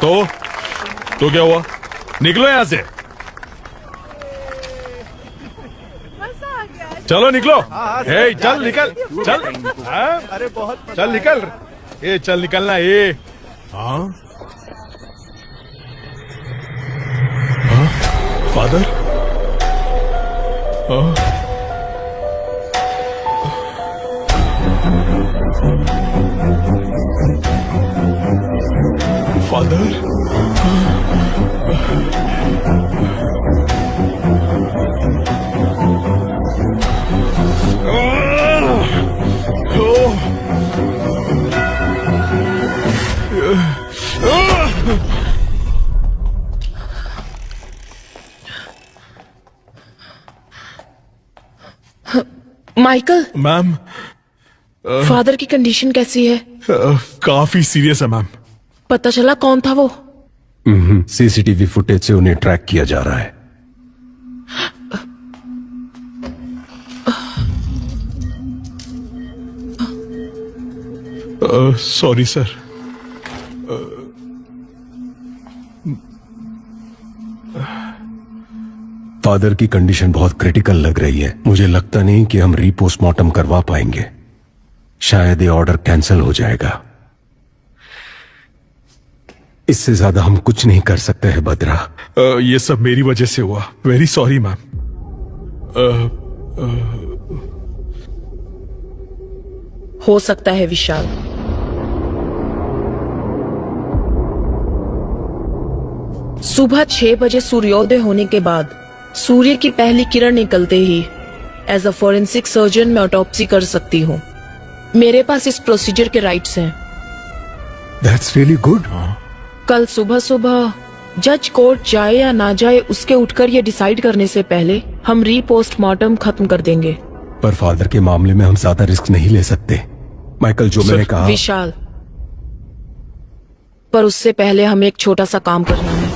C: तो क्या हुआ? निकलो यहां से, चलो निकलो। चल निकल, चल।
K: अरे बहुत
C: चल निकल, चल निकलना। हाँ? Father? Father?
H: Michael.
C: Ma'am,
H: father की कंडीशन कैसी है?
C: काफी सीरियस है मैम।
H: पता चला कौन था वो?
P: सीसीटीवी फुटेज से उन्हें ट्रैक किया जा रहा है।
C: Sorry sir.
P: फादर की कंडीशन बहुत क्रिटिकल लग रही है। मुझे लगता नहीं कि हम रीपोस्टमार्टम करवा पाएंगे। शायद ये ऑर्डर कैंसिल हो जाएगा। इससे ज्यादा हम कुछ नहीं कर सकते हैं बद्रा।
C: ये सब मेरी वजह से हुआ। Very sorry ma'am.
H: हो सकता है विशाल। सुबह 6 बजे सूर्योदय होने के बाद सूर्य की पहली किरण निकलते ही एज अ फॉरेंसिक सर्जन मैं ऑटोप्सी कर सकती हूँ। मेरे पास इस प्रोसीजर के राइट्स हैं।
P: That's really good.
H: कल सुबह सुबह जज कोर्ट जाए या ना जाए उसके उठकर ये डिसाइड करने से पहले हम रीपोस्टमार्टम खत्म कर देंगे।
P: पर फादर के मामले में हम ज्यादा रिस्क नहीं ले सकते। माइकल, जो मैंने कहा।
H: विशाल, पर उससे पहले हमें एक छोटा सा काम करना है।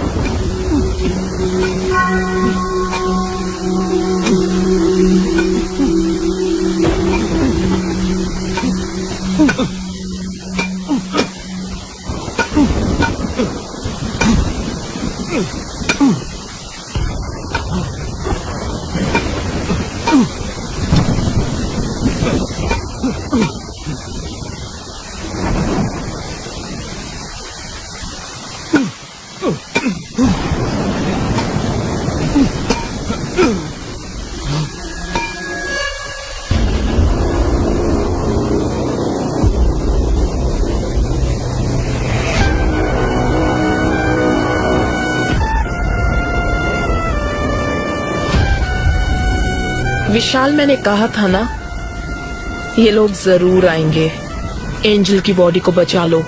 H: विशाल, मैंने कहा था ना, ये लोग जरूर आएंगे। एंजल की बॉडी को बचा लो।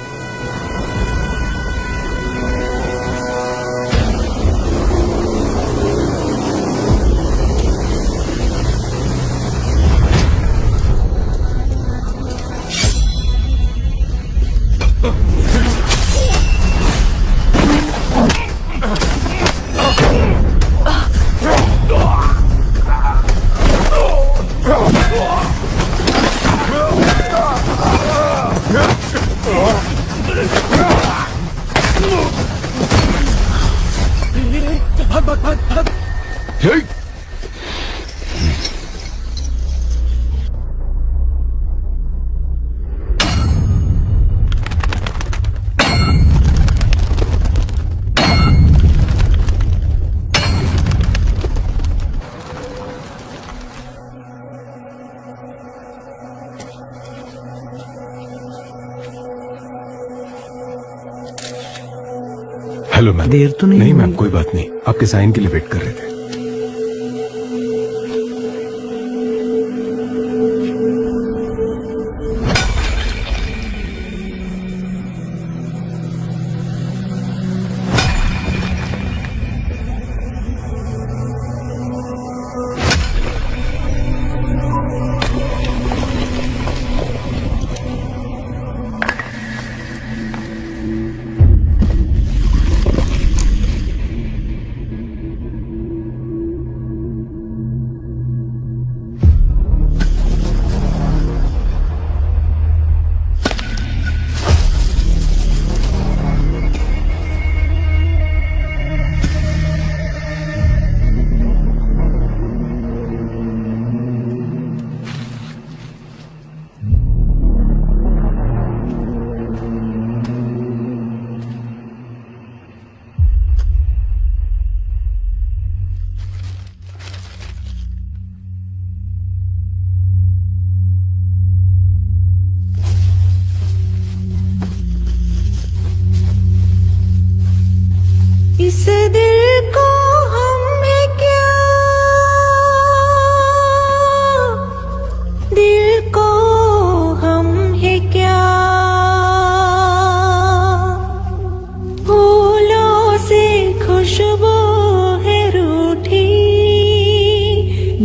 P: Hello ma'am.
E: देर तो नहीं
P: मैम, कोई बात नहीं। आपके साइन के लिए वेट कर रहे थे।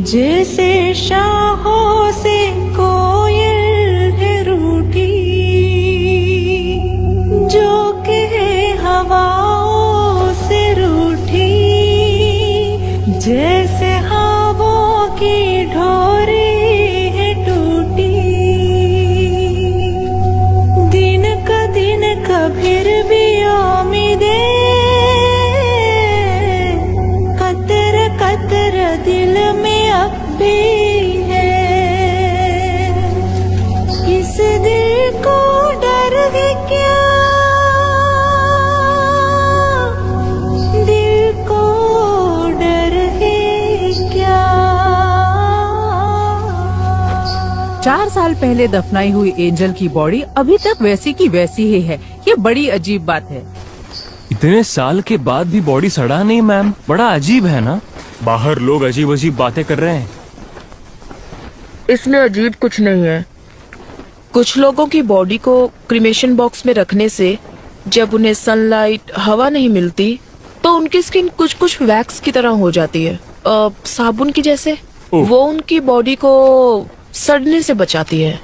Q: जैसे शाहों से कोयल है रूठी, जो कहे हवाओं से रूठी, जैसे हवाओं की ढोरी है टूटी। दिन का फिर भी उम्मीदें, कतर कतर दिल में अब भी है। इस दिल को डर है क्या, दिल को डर है क्या।
E: 4 साल पहले दफनाई हुई एंजल की बॉडी अभी तक वैसी की वैसी ही है। ये बड़ी अजीब बात है।
I: इतने साल के बाद भी बॉडी सड़ा नहीं मैम, बड़ा अजीब है ना। बाहर लोग अजीब अजीब बातें कर रहे हैं।
H: इसमें अजीब कुछ नहीं है। कुछ लोगों की बॉडी को क्रीमेशन बॉक्स में रखने से जब उन्हें सनलाइट, हवा नहीं मिलती तो उनकी स्किन कुछ कुछ वैक्स की तरह हो जाती है, साबुन की जैसे। वो उनकी बॉडी को सड़ने से बचाती है।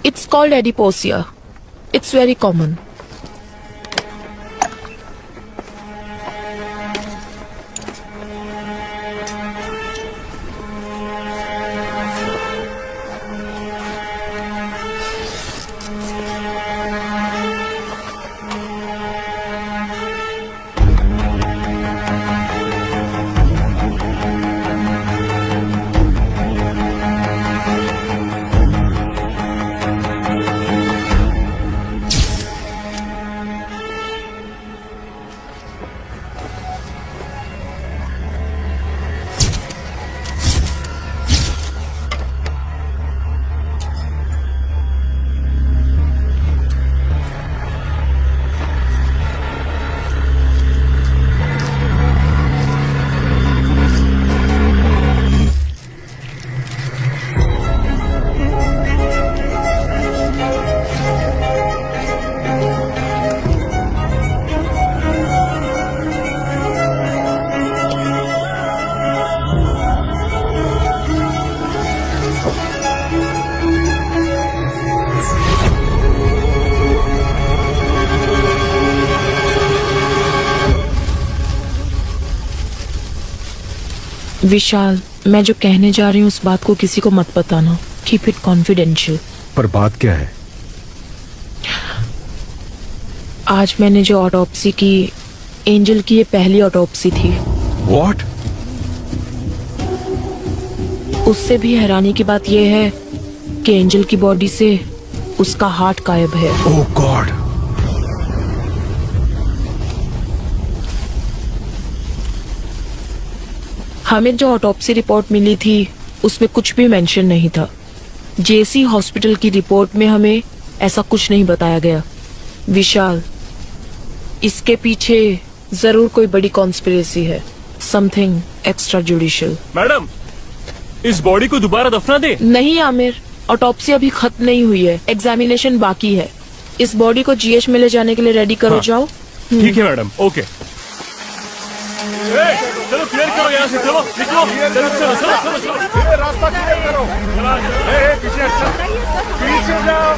H: It's called adipocere. It's very common. Vishal, मैं जो कहने जा रही हूँ उस बात को किसी को मत बताना। Keep it confidential.
P: पर बात क्या है?
H: आज मैंने जो ऑटोप्सी की, एंजल की ये पहली ऑटोप्सी थी।
P: What?
H: उससे भी हैरानी की बात यह है कि एंजल की बॉडी से उसका हार्ट गायब है।
P: ओह गॉड।
H: हमें जो ऑटोप्सी रिपोर्ट मिली थी उसमें कुछ भी मेंशन नहीं था। जेसी हॉस्पिटल की रिपोर्ट में हमें ऐसा कुछ नहीं बताया गया। विशाल, इसके पीछे जरूर कोई बड़ी कॉन्स्पिरेसी है। Something extra judicial.
I: मैडम, इस बॉडी को दोबारा दफना दे।
H: नहीं आमिर, ऑटोप्सी अभी खत्म नहीं हुई है, एग्जामिनेशन बाकी है। इस बॉडी को जीएच में ले जाने के लिए रेडी करो। हाँ। जाओ।
I: ठीक है मैडम, ओके। चलो क्लियर करो यहाँ से, चलो निकलो, चलो चलो चलो चलो, रास्ता क्लियर करो। पीछे पीछे जाओ,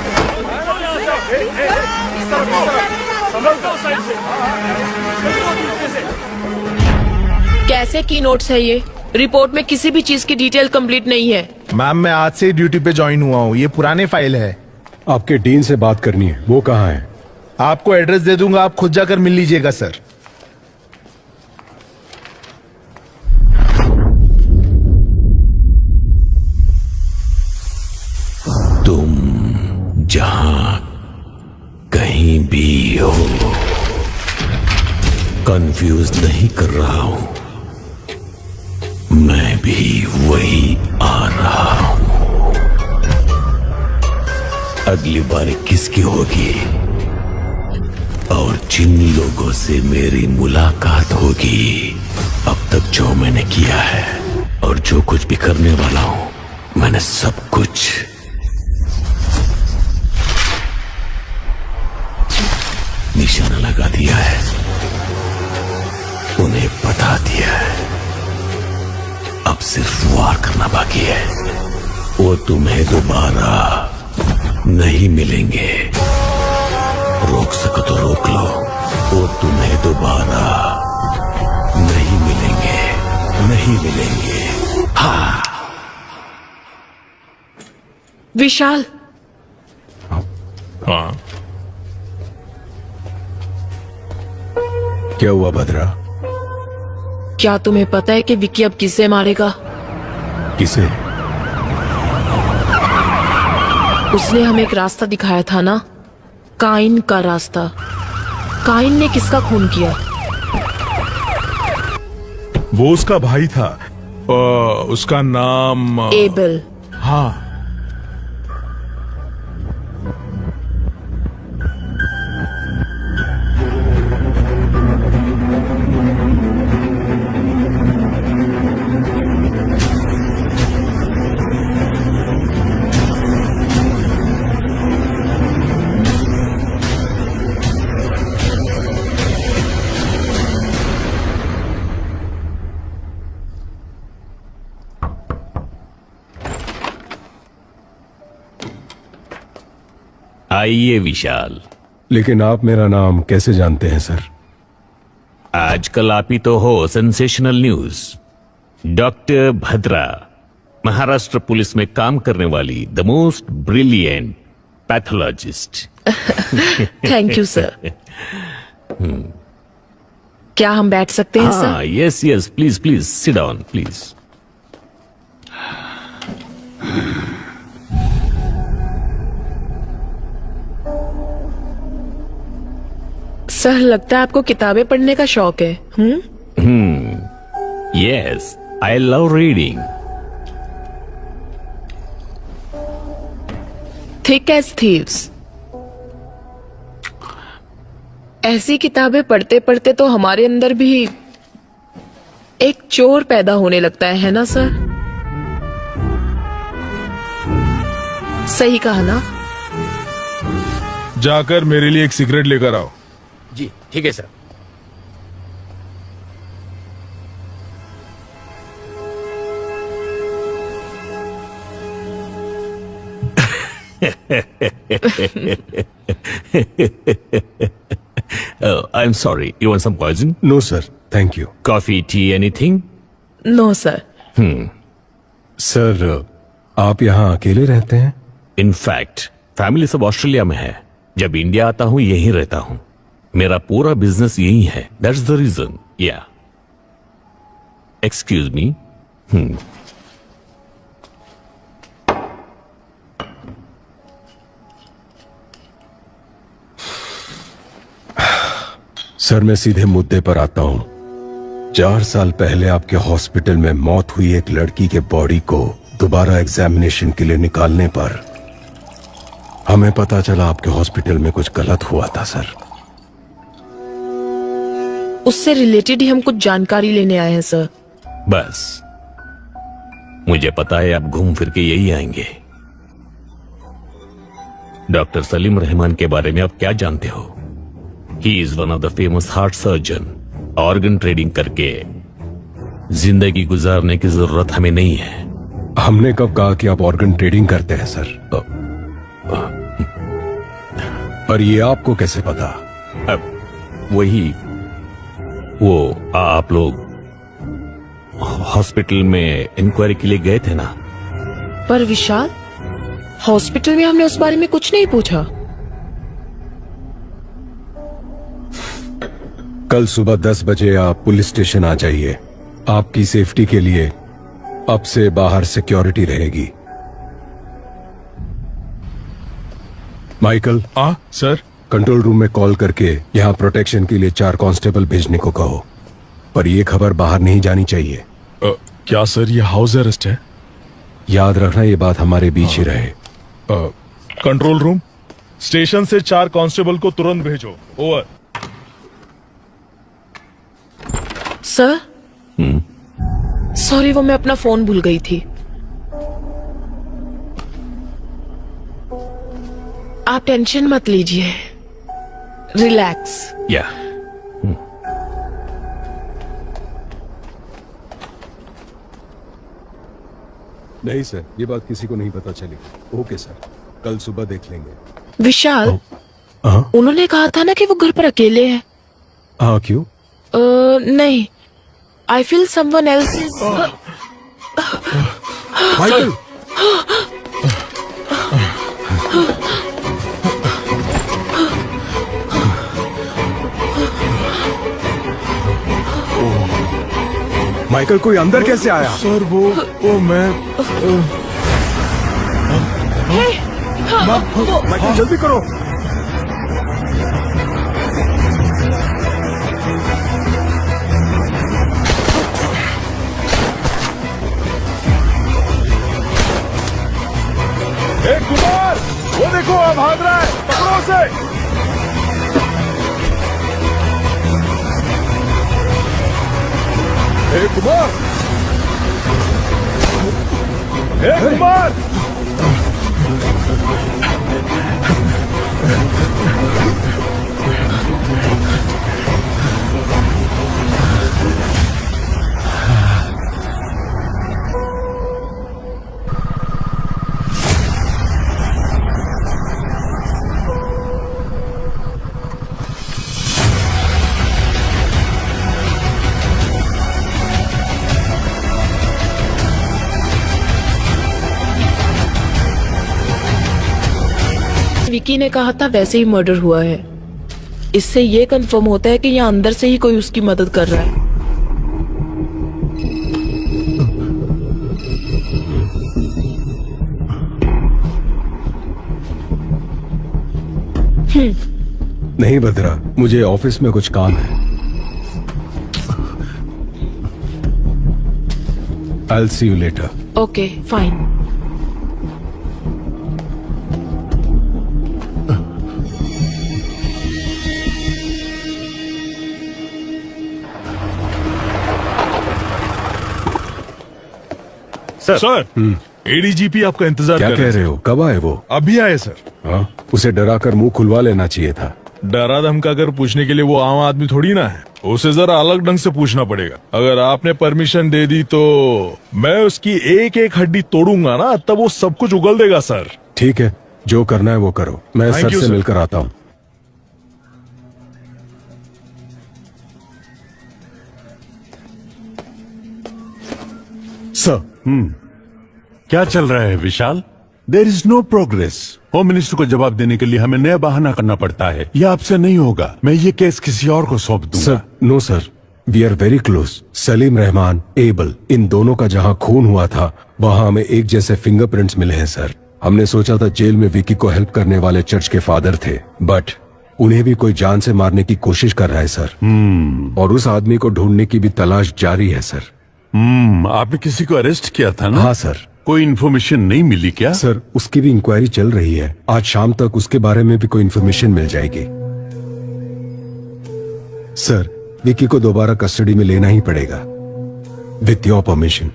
H: कैसे की नोट्स है ये? रिपोर्ट में किसी भी चीज की डिटेल कंप्लीट नहीं है।
R: मैम, मैं आज से ड्यूटी पे ज्वाइन हुआ हूँ। ये पुराने फाइल है।
P: आपके डीन से बात करनी है, वो कहाँ है?
R: आपको एड्रेस दे दूंगा, आप खुद जाकर मिल लीजिएगा सर।
F: तुम जहां कहीं भी हो, कंफ्यूज नहीं कर रहा हूं। मैं भी वही आ रहा हूं। अगली बारी किसकी होगी और जिन लोगों से मेरी मुलाकात होगी, अब तक जो मैंने किया है और जो कुछ भी करने वाला हूं, मैंने सब कुछ निशाना लगा दिया है, उन्हें बता दिया है। अब सिर्फ वार करना बाकी है। वो तुम्हें दोबारा नहीं मिलेंगे। रोक सको तो रोक लो। वो तुम्हें दोबारा नहीं मिलेंगे, नहीं मिलेंगे। हाँ।
H: विशाल।
C: हाँ।
P: क्या हुआ भद्रा?
H: क्या तुम्हें पता है कि विक्की अब किसे मारेगा?
P: किसे?
H: उसने हमें एक रास्ता दिखाया था ना, काइन का रास्ता। काइन ने किसका खून किया?
C: वो उसका भाई था। उसका नाम
H: एबल।
C: हाँ।
F: आइए विशाल।
P: लेकिन आप मेरा नाम कैसे जानते हैं सर?
F: आजकल आप ही तो हो sensational news. Doctor Bhadra, Maharashtra police में काम करने वाली the most brilliant pathologist.
H: Thank you sir. क्या हम बैठ सकते हैं सर?
F: हाँ, yes yes, please please sit down please.
H: Sir, लगता है आपको किताबें पढ़ने का शौक है।
F: Yes, I love reading.
H: Thick as thieves. ऐसी किताबें पढ़ते पढ़ते तो हमारे अंदर भी एक चोर पैदा होने लगता है ना सर? सही कहा ना?
C: जाकर मेरे लिए एक सिगरेट लेकर आओ।
M: जी ठीक है sir.
F: Oh, I'm sorry. You want some poison?
P: No, sir. Thank you.
F: Coffee, tea, anything?
H: No sir.
P: Sir, आप यहाँ अकेले रहते हैं?
F: इनफैक्ट फैमिली सब ऑस्ट्रेलिया में है। जब इंडिया आता हूँ यहीं रहता हूँ। मेरा पूरा बिजनेस यही है। That's the reason. Yeah excuse me.
P: Sir, मैं सीधे मुद्दे पर आता हूं। 4 साल पहले आपके हॉस्पिटल में मौत हुई एक लड़की के बॉडी को दोबारा एग्जामिनेशन के लिए निकालने पर हमें पता चला आपके हॉस्पिटल में कुछ गलत हुआ था सर।
H: उससे रिलेटेड ही हम कुछ जानकारी लेने आए हैं सर।
F: बस मुझे पता है आप घूम फिर के यही आएंगे। डॉक्टर सलीम रहमान के बारे में आप क्या जानते हो? He is one of the famous heart surgeon. Organ trading करके जिंदगी गुजारने की जरूरत हमें नहीं है।
P: हमने कब कहा कि आप ऑर्गन ट्रेडिंग करते हैं सर? पर ये आपको कैसे पता?
F: वो आप लोग हॉस्पिटल में इंक्वायरी के लिए गए थे ना?
H: पर विशाल, हॉस्पिटल में हमने उस बारे में कुछ नहीं पूछा।
P: कल सुबह 10 बजे आप पुलिस स्टेशन आ जाइए। आपकी सेफ्टी के लिए अब से बाहर सिक्योरिटी रहेगी। माइकल।
C: सर।
P: कंट्रोल रूम में कॉल करके यहाँ प्रोटेक्शन के लिए 4 कांस्टेबल भेजने को कहो। पर यह खबर बाहर नहीं जानी चाहिए।
C: क्या सर, ये हाउस अरेस्ट है?
P: याद रखना, ये बात हमारे बीच ही रहे।
C: कंट्रोल रूम, स्टेशन से 4 कांस्टेबल को तुरंत भेजो। ओवर।
H: सर, सॉरी, वो मैं अपना फोन भूल गई थी। आप टेंशन मत लीजिए, रिलैक्स।
F: या
P: नहीं सर, ये बात किसी को नहीं पता चली। ओके सर, कल सुबह देख लेंगे।
H: विशाल, उन्होंने कहा था ना कि वो घर पर अकेले हैं।
P: हाँ, क्यों?
H: नहीं, I feel someone else is.
P: Michael! Michael, कोई अंदर कैसे आया?
C: सर वो मैं
P: माइकल जल्दी करो।
C: कुमार, वो देखो भाग रहा है, पकड़ो उसे।
P: कुमार!
C: कुमार!
H: विकी ने कहा था वैसे ही मर्डर हुआ है। इससे ये कंफर्म होता है कि यहाँ अंदर से ही कोई उसकी मदद कर रहा है।
P: नहीं बद्रा, मुझे ऑफिस में कुछ काम है। I'll see you later.
H: Okay, fine.
C: Sir, ADGP आपका इंतजार
P: क्या
C: कर
P: कह रहे हो? कब आए वो?
C: अभी आए सर।
P: हाँ, उसे डरा कर मुंह खुलवा लेना चाहिए था।
C: डरा धमका कर पूछने के लिए वो आम आदमी थोड़ी ना है। उसे जरा अलग ढंग से पूछना पड़ेगा। अगर आपने परमिशन दे दी तो मैं उसकी एक एक हड्डी तोड़ूंगा ना, तब वो सब कुछ उगल देगा सर।
P: ठीक है, जो करना है वो करो। मैं
C: Thank
P: सर
C: you,
P: से
C: sir.
P: मिलकर आता हूँ।
B: सर, क्या चल रहा है Vishal? There is no progress. Home minister को जवाब देने के लिए हमें नया बहाना करना पड़ता है। यह आपसे नहीं होगा। मैं ये केस किसी और को सौंप दूंगा।
P: Sir, no sir, we are very close. Salim Rahman, Abel, इन दोनों का जहाँ खून हुआ था वहाँ हमें एक जैसे फिंगरप्रिंट्स मिले हैं सर। हमने सोचा था जेल में विकी को हेल्प करने वाले चर्च के फादर थे, बट उन्हें भी कोई जान से मारने की कोशिश कर रहा है सर। और उस आदमी को ढूंढने की भी तलाश जारी है सर।
B: आपने किसी को अरेस्ट किया था ना?
P: हाँ सर।
B: कोई इन्फॉर्मेशन नहीं मिली क्या?
P: सर, उसकी भी इंक्वायरी चल रही है। आज शाम तक उसके बारे में भी कोई इन्फॉर्मेशन मिल जाएगी। सर, विकी को दोबारा कस्टडी में लेना ही पड़ेगा, विथ योर परमिशन।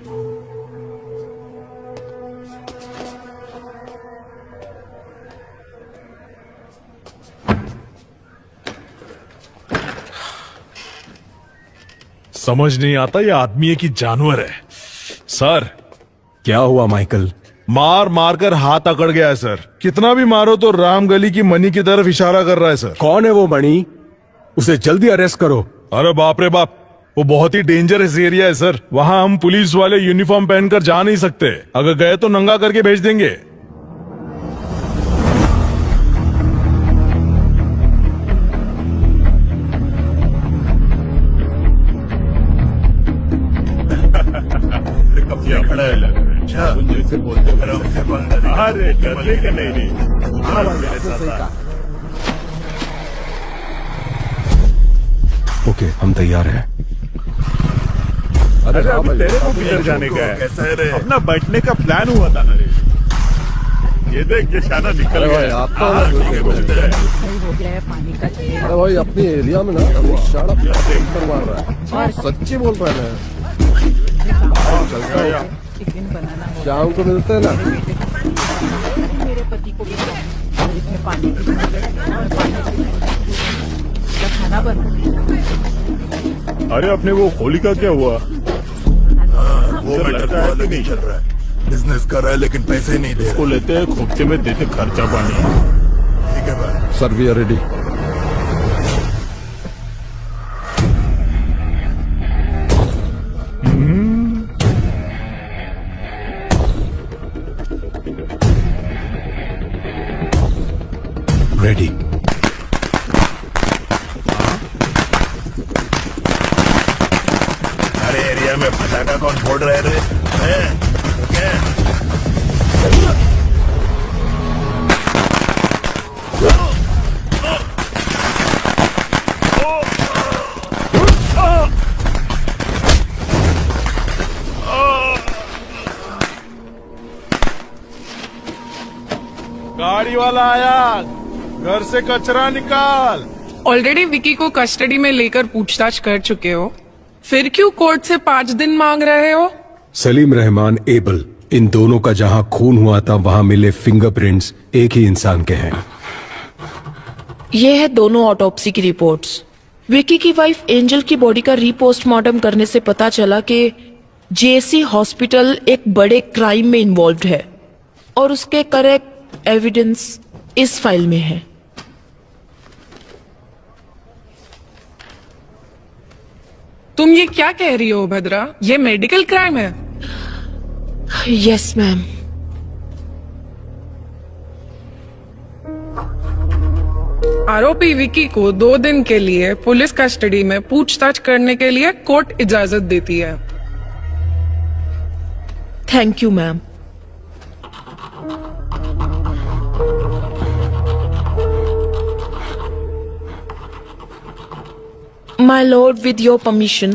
C: समझ नहीं आता ये आदमी है कि जानवर है। सर,
P: क्या हुआ माइकल?
C: मार मार कर हाथ अकड़ गया है सर। कितना भी मारो तो रामगली की मनी की तरफ इशारा कर रहा है सर।
P: कौन है वो मणि? उसे जल्दी अरेस्ट करो।
C: अरे बाप रे बाप, वो बहुत ही डेंजरस एरिया है सर। वहाँ हम पुलिस वाले यूनिफॉर्म पहनकर जा नहीं सकते। अगर गए तो नंगा करके भेज देंगे।
I: अरे डरने का नहीं।
P: ओके, हम तैयार हैं।
I: अरे तेरे को किधर जाने का है? कैसा है रे? अपना बैठने का प्लान हुआ था ना रे। ये देख, ये शाना निकल गया।
J: अरे भाई, अपनी एरिया में ना शाना मार रहा है। सच्ची बोल रहा है ना। शाम को मिलते हैं ना।
E: मेरे पति को भी इसमें पानी खाना बन।
I: अरे अपने वो होली का क्या हुआ? वो लगता है नहीं चल रहा है।
G: बिजनेस कर रहा है लेकिन पैसे नहीं दे रहा।
N: वो लेते हैं खोपचे में, देते खर्चा पानी।
G: ठीक है भाई।
P: Sir we are ready. Ready.
I: अरे एरिया में पटाखा कौन फोड़ रहे रे? क्या?
R: गाड़ी वाला आया, घर से कचरा निकाल।
S: ऑलरेडी विकी को कस्टडी में लेकर पूछताछ कर चुके हो, फिर क्यों कोर्ट से 5 दिन मांग रहे हो?
P: सलीम रहमान एबल, इन दोनों का जहां खून हुआ था वहां मिले फिंगरप्रिंट्स एक ही इंसान के हैं।
H: ये है दोनों ऑटोप्सी की रिपोर्ट्स। विकी की वाइफ एंजल की बॉडी का रीपोस्टमार्टम करने से पता चला कि जेसी हॉस्पिटल एक बड़े क्राइम में इन्वॉल्व है और उसके करेक्ट एविडेंस इस फाइल में है।
S: तुम ये क्या कह रही हो भद्रा? ये मेडिकल क्राइम है।
H: Yes ma'am.
S: आरोपी विकी को 2 दिन के लिए पुलिस कस्टडी में पूछताछ करने के लिए कोर्ट इजाजत देती है।
H: Thank you ma'am. My Lord, with your permission,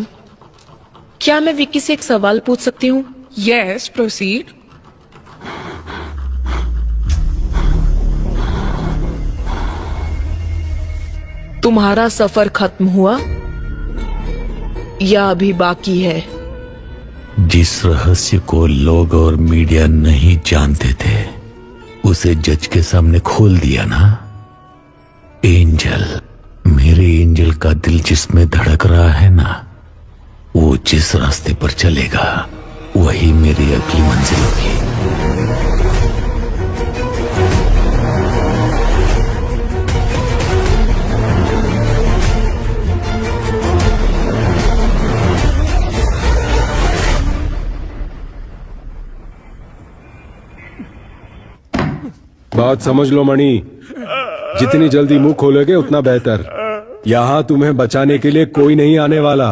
H: क्या मैं विक्की से एक सवाल पूछ सकती हूँ?
S: Yes, proceed.
H: तुम्हारा सफर खत्म हुआ या अभी बाकी है?
F: जिस रहस्य को लोग और मीडिया नहीं जानते थे उसे जज के सामने खोल दिया ना। एंजल, मेरे एंजल का दिल जिसमें धड़क रहा है ना, वो जिस रास्ते पर चलेगा वही मेरी अगली मंजिल होगी।
P: बात समझ लो मणि, जितनी जल्दी मुंह खोलोगे उतना बेहतर। यहां तुम्हें बचाने के लिए कोई नहीं आने वाला।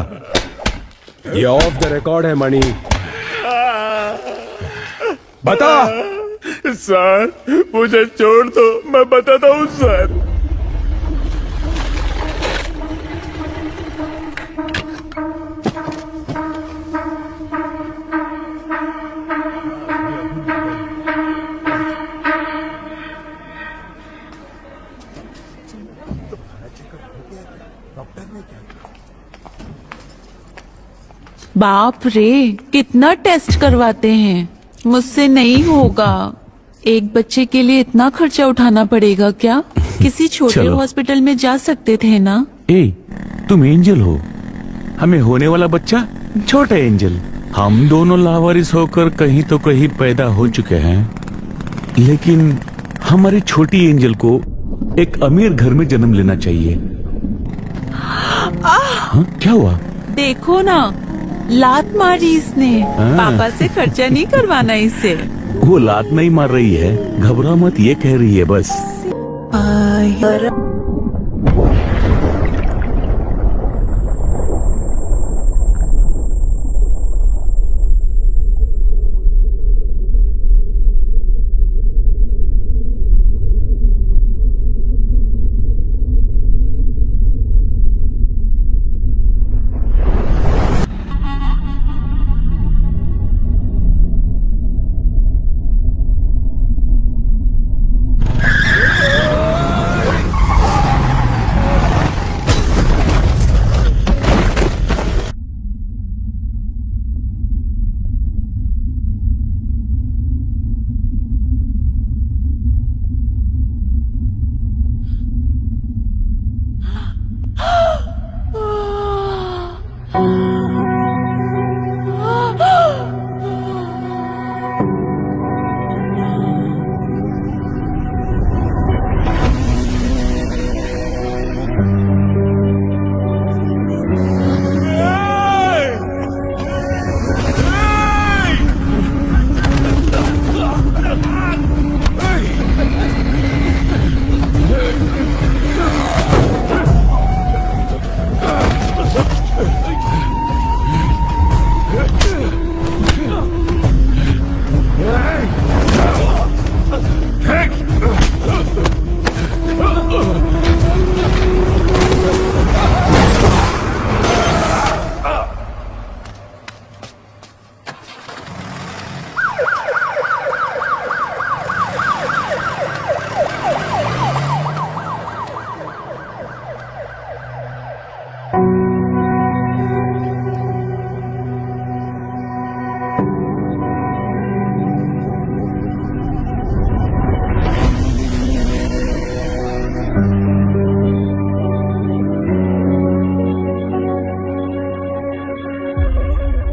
P: ये ऑफ द रिकॉर्ड है मणि। बता।
N: सर मुझे छोड़ दो, मैं बताता हूँ सर।
E: बाप रे, कितना टेस्ट करवाते हैं। मुझसे नहीं होगा। एक बच्चे के लिए इतना खर्चा उठाना पड़ेगा क्या? किसी छोटे
F: चलो।
E: हॉस्पिटल में जा सकते थे ना।
F: ए, तुम एंजल हो, हमें होने वाला बच्चा छोटा एंजल। हम दोनों लावारिस होकर कहीं तो कहीं पैदा हो चुके हैं, लेकिन हमारी छोटी एंजल को एक अमीर घर में जन्म लेना चाहिए। हाँ, क्या हुआ?
E: देखो ना, लात मारी इसने। पापा से खर्चा नहीं करवाना इसे।
F: वो लात नहीं मार रही है, घबरा मत, ये कह रही है बस।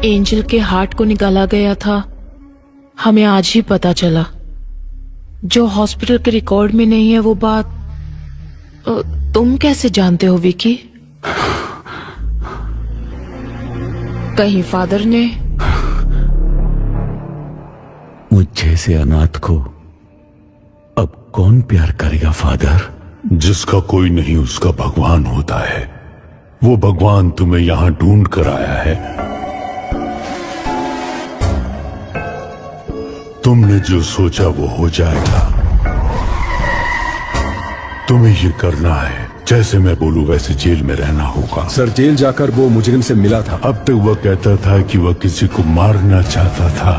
H: एंजल के हार्ट को निकाला गया था, हमें आज ही पता चला। जो हॉस्पिटल के रिकॉर्ड में नहीं है वो बात तुम कैसे जानते हो विकी? कहीं फादर ने?
F: मुझ जैसे अनाथ को अब कौन प्यार करेगा फादर?
B: जिसका कोई नहीं उसका भगवान होता है। वो भगवान तुम्हें यहां ढूंढ कर आया है। तुमने जो सोचा वो हो जाएगा। तुम्हें ये करना है, जैसे मैं बोलूं वैसे जेल में रहना होगा।
P: सर, जेल जाकर वो मुजरिम से मिला था।
B: अब तक वह कहता था कि वह किसी को मारना चाहता था।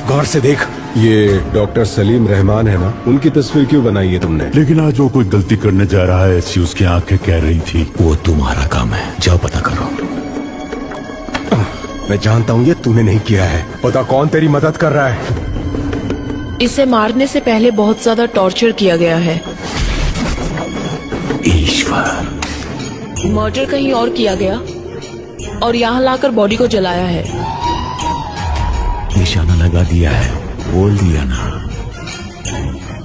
P: गौर से देख, ये डॉक्टर सलीम रहमान है ना? उनकी तस्वीर क्यों बनाई है तुमने?
B: लेकिन आज वो कोई गलती करने जा रहा है, ऐसी उसकी आंखें कह रही थी।
F: वो तुम्हारा काम है, जाओ पता करो।
P: मैं जानता हूँ ये तूने नहीं किया है। पता कौन तेरी मदद कर रहा है?
H: इसे मारने से पहले बहुत ज्यादा टॉर्चर किया गया है।
F: ईश्वर,
H: मर्डर कहीं और किया गया और यहाँ लाकर बॉडी को जलाया है।
F: निशाना लगा दिया है, बोल दिया ना।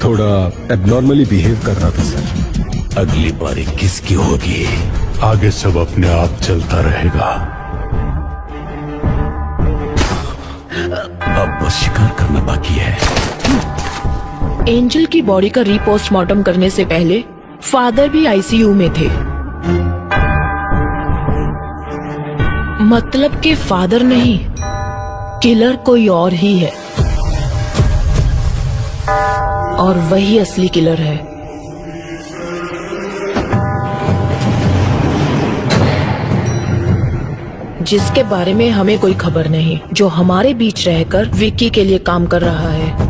P: थोड़ा एबनॉर्मली बिहेव कर रहा था सर।
F: अगली बारी किसकी होगी?
B: आगे सब अपने आप चलता रहेगा।
F: अब बस शिकार करना बाकी है।
H: एंजल की बॉडी का रीपोस्टमार्टम करने से पहले फादर भी आईसीयू में थे। मतलब कि फादर नहीं, किलर कोई और ही है और वही असली किलर है। जिसके बारे में हमें कोई खबर नहीं, जो हमारे बीच रहकर विक्की के लिए काम कर रहा है।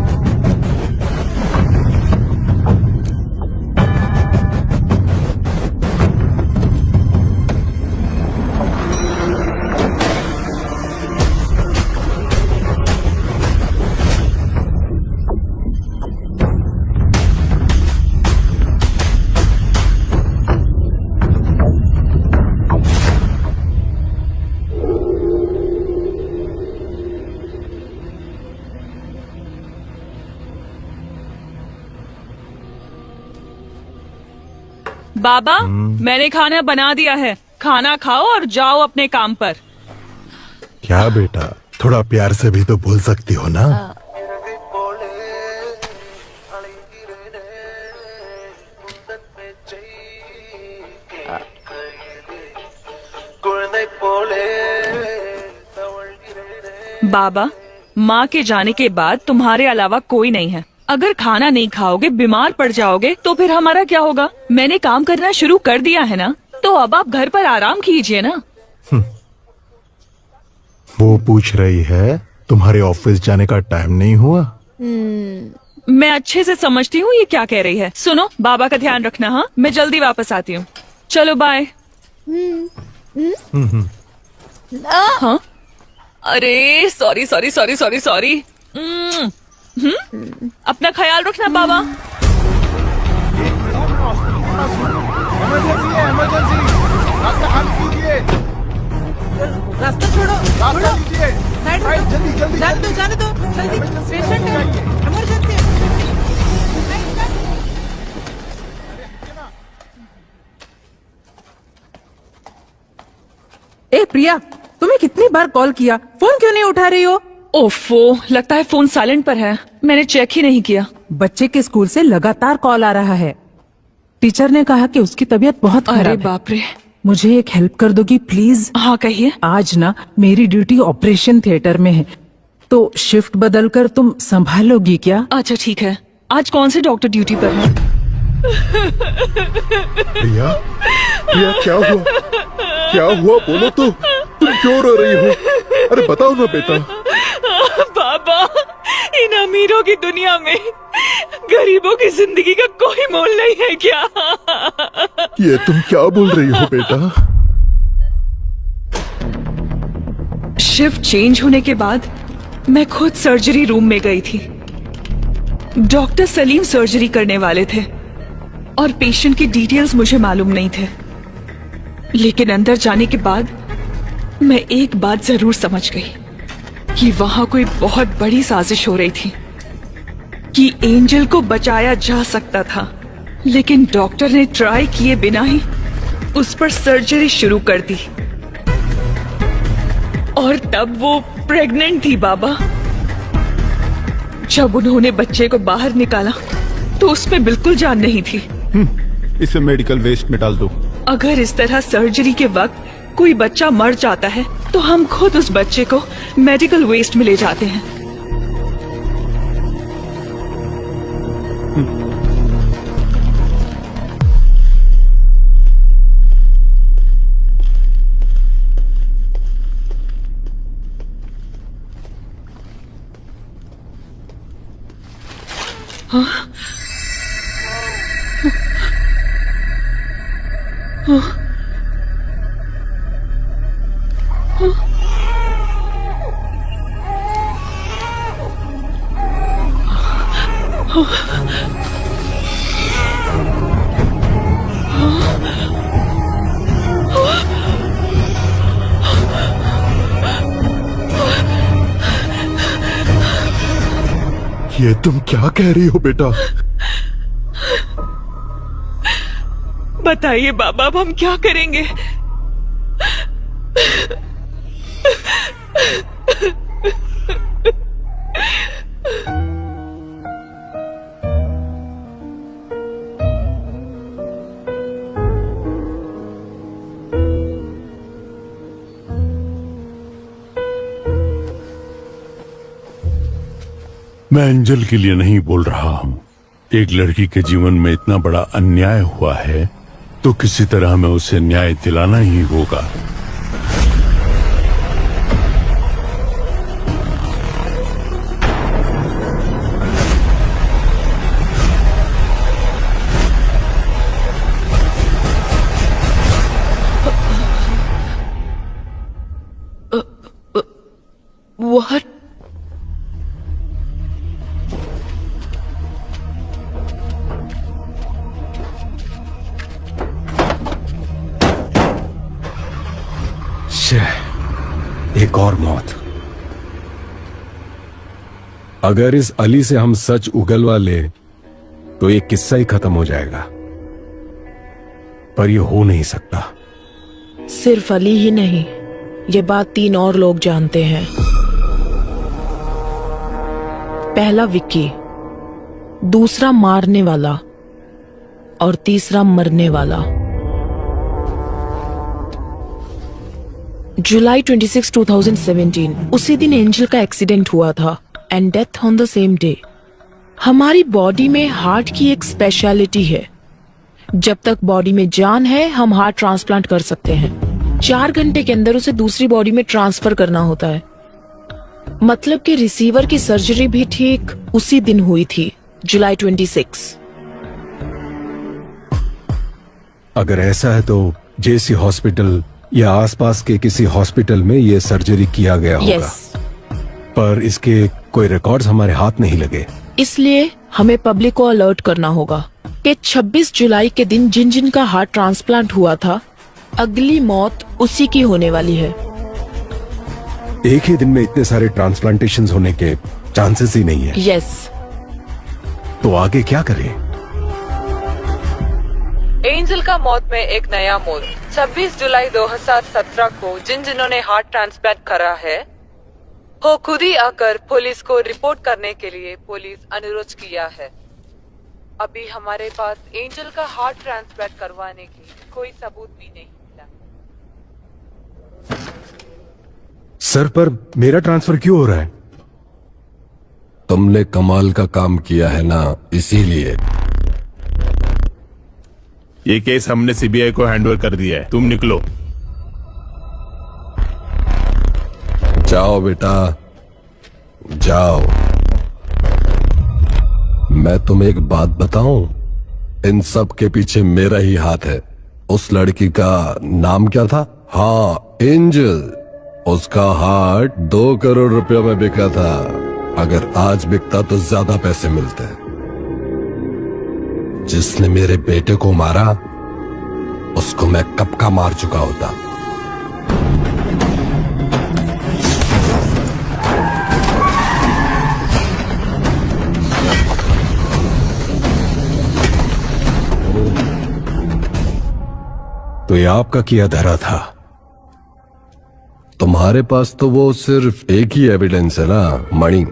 T: बाबा, मैंने खाना बना दिया है, खाना खाओ और जाओ अपने काम पर।
G: क्या बेटा, थोड़ा प्यार से भी तो बोल सकती हो ना।
T: बाबा, माँ के जाने के बाद तुम्हारे अलावा कोई नहीं है। अगर खाना नहीं खाओगे, बीमार पड़ जाओगे तो फिर हमारा क्या होगा? मैंने काम करना शुरू कर दिया है ना, तो अब आप घर पर आराम कीजिए ना।
G: वो पूछ रही है तुम्हारे ऑफिस जाने का टाइम नहीं हुआ?
T: मैं अच्छे से समझती हूँ ये क्या कह रही है। सुनो, बाबा का ध्यान रखना। हाँ, मैं जल्दी वापस आती हूँ। चलो बाय। हाँ, अरे sorry sorry sorry sorry sorry. अपना ख्याल रखना बाबा।
I: इमरजेंसी है, इमरजेंसी। रास्ता खाली कीजिए।
E: रास्ता छोड़ो,
I: रास्ता लीजिए।
E: साइड
I: जल्दी जल्दी
E: जाने दो जल्दी। पेशेंट है, इमरजेंसी। ए प्रिया, तुम्हें कितनी बार कॉल किया, फोन क्यों नहीं उठा रही हो?
T: ओफो, लगता है फोन साइलेंट पर है। मैंने चेक ही नहीं किया।
E: बच्चे के स्कूल से लगातार कॉल आ रहा है। टीचर ने कहा कि उसकी तबीयत बहुत खराब है।
T: अरे बाप रे।
E: मुझे एक हेल्प कर दोगी प्लीज?
T: हाँ कहिए।
E: आज ना मेरी ड्यूटी ऑपरेशन थिएटर में है, तो शिफ्ट बदलकर तुम संभालोगी क्या?
T: अच्छा ठीक है। आज कौन से डॉक्टर ड्यूटी पर है?
N: प्रिया, प्रिया क्या हुआ? क्या हुआ बोलो तो। तुम क्यों रो रही हो? अरे बताओ ना बेटा।
T: बाबा, इन अमीरों की दुनिया में गरीबों की जिंदगी का कोई मोल नहीं है क्या?
N: ये तुम क्या बोल रही हो बेटा?
T: शिफ्ट चेंज होने के बाद मैं खुद सर्जरी रूम में गई थी। डॉक्टर सलीम सर्जरी करने वाले थे और पेशेंट की डिटेल्स मुझे मालूम नहीं थे। लेकिन अंदर जाने के बाद मैं एक बात जरूर समझ गई कि वहां कोई बहुत बड़ी साजिश हो रही थी कि एंजल को बचाया जा सकता था, लेकिन डॉक्टर ने ट्राई किए बिना ही उस पर सर्जरी शुरू कर दी। और तब वो प्रेग्नेंट थी बाबा। जब उन्होंने बच्चे को बाहर निकाला तो उसमें बिल्कुल जान नहीं थी।
K: इसे मेडिकल वेस्ट में डाल दो।
T: अगर इस तरह सर्जरी के वक्त कोई बच्चा मर जाता है तो हम खुद उस बच्चे को मेडिकल वेस्ट में ले जाते हैं।
N: ये तुम क्या कह रही हो बेटा?
T: बताइए बाबा, अब हम क्या करेंगे?
B: मैं एंजल के लिए नहीं बोल रहा हूं। एक लड़की के जीवन में इतना बड़ा अन्याय हुआ है तो किसी तरह हमें उसे न्याय दिलाना ही होगा।
H: What?
P: एक और मौत। अगर इस अली से हम सच उगलवा ले तो ये किस्सा ही खत्म हो जाएगा, पर ये हो नहीं सकता।
H: सिर्फ अली ही नहीं, ये बात 3 और लोग जानते हैं। पहला विक्की, दूसरा मारने वाला और तीसरा मरने वाला। जुलाई 26, 2017 उसी दिन एंजल का एक्सीडेंट हुआ था and death on the same day. हमारी बॉडी में हार्ट की एक स्पेशलिटी है, जब तक बॉडी में जान है हम हार्ट ट्रांसप्लांट कर सकते हैं। 4 घंटे के अंदर उसे दूसरी बॉडी में ट्रांसफर करना होता है। मतलब कि रिसीवर की सर्जरी भी ठीक उसी दिन हुई थी, जुलाई 26।
P: अगर ऐसा है तो जेसी हॉस्पिटल या आसपास के किसी हॉस्पिटल में ये सर्जरी किया गया होगा। पर इसके कोई रिकॉर्ड्स हमारे हाथ नहीं लगे।
H: इसलिए हमें पब्लिक को अलर्ट करना होगा कि 26 जुलाई के दिन जिन जिन का हार्ट ट्रांसप्लांट हुआ था, अगली मौत उसी की होने वाली है।
P: एक ही दिन में इतने सारे ट्रांसप्लांटेशंस होने के चांसेस ही नहीं है।
H: यस।
P: तो आगे क्या करें?
L: एंजल का मौत में एक नया मोड़। 26 जुलाई 2017 को जिन्होंने हार्ट ट्रांसप्लांट करा है वो खुद ही आकर पुलिस को रिपोर्ट करने के लिए पुलिस अनुरोध किया है। अभी हमारे पास एंजल का हार्ट ट्रांसप्लांट करवाने की कोई सबूत भी नहीं मिला।
P: सर, पर मेरा ट्रांसफर क्यों हो रहा है? तुमने कमाल का काम किया है ना, इसीलिए।
I: ये केस हमने सीबीआई को हैंडओवर कर दिया है, तुम निकलो।
P: जाओ बेटा, जाओ। मैं तुम्हें एक बात बताऊं, इन सब के पीछे मेरा ही हाथ है। उस लड़की का नाम क्या था? हाँ, एंजल। उसका हार्ट 2 करोड़ रुपयों में बिका था। अगर आज बिकता तो ज्यादा पैसे मिलते। जिसने मेरे बेटे को मारा उसको मैं कब का मार चुका होता। तो ये आपका किया धरा था। तुम्हारे पास तो वो सिर्फ एक ही एविडेंस है ना मणि।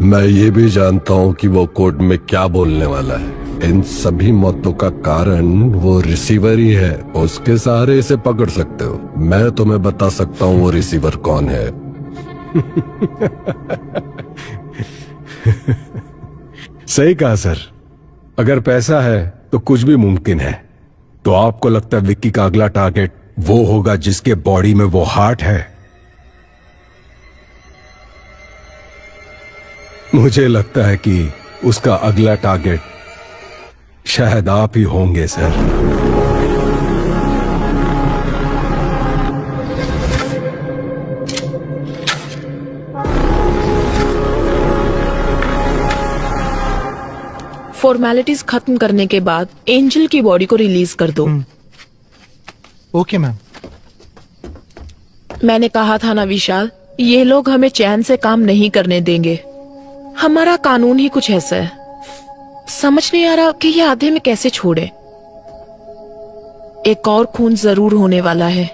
P: मैं ये भी जानता हूं कि वो कोर्ट में क्या बोलने वाला है। इन सभी मौतों का कारण वो रिसीवर ही है। उसके सहारे इसे पकड़ सकते हो। मैं तुम्हें बता सकता हूं वो रिसीवर कौन है। सही कहा सर। अगर पैसा है तो कुछ भी मुमकिन है। तो आपको लगता है विक्की का अगला टारगेट वो होगा जिसके बॉडी में वो हार्ट है? मुझे लगता है कि उसका अगला टारगेट शायद आप ही होंगे सर।
H: फॉर्मेलिटीज खत्म करने के बाद एंजल की बॉडी को रिलीज कर दो।
R: Okay ma'am.
H: मैंने कहा था ना विशाल, ये लोग हमें चैन से काम नहीं करने देंगे। हमारा कानून ही कुछ ऐसा है। समझ नहीं आ रहा कि ये आधे में कैसे छोड़े। एक और खून जरूर होने वाला है।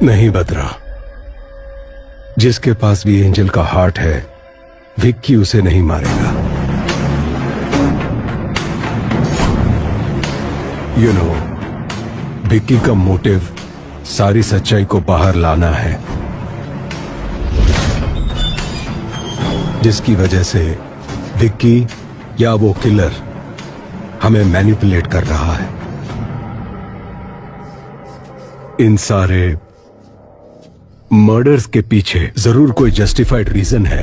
P: नहीं बदरा, जिसके पास भी एंजल का हार्ट है विक्की उसे नहीं मारेगा। यू नो, विक्की का मोटिव सारी सच्चाई को बाहर लाना है, जिसकी वजह से विक्की या वो किलर हमें मैनिपुलेट कर रहा है। इन सारे मर्डर्स के पीछे जरूर कोई जस्टिफाइड रीजन है।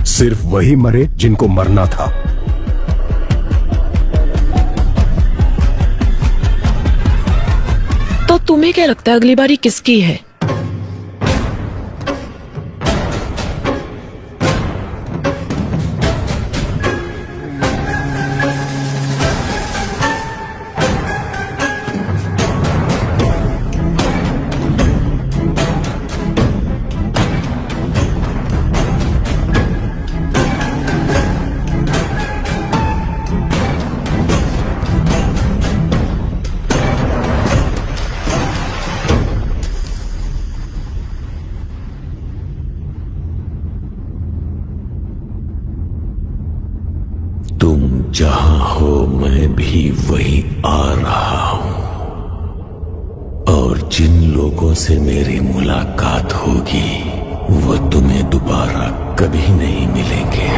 P: सिर्फ वही मरे जिनको मरना था।
H: तो तुम्हें क्या लगता है अगली बारी किसकी है?
F: जहां हो मैं भी वहीं आ रहा हूं, और जिन लोगों से मेरी मुलाकात होगी वो तुम्हें दोबारा कभी नहीं मिलेंगे।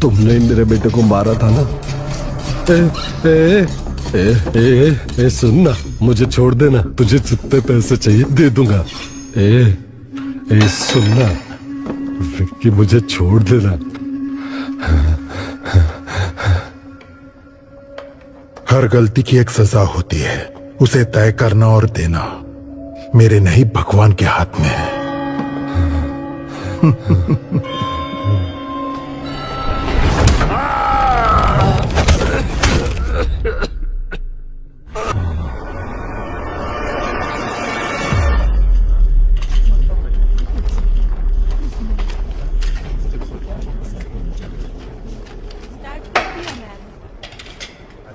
P: तुमने मेरे बेटे को मारा था ना? सुनना, मुझे छोड़ देना। तुझे जितने पैसे चाहिए दे दूंगा। सुनना विक्की, मुझे छोड़ देना।
G: हर गलती की एक सजा होती है, उसे तय करना और देना मेरे नहीं भगवान के हाथ में है।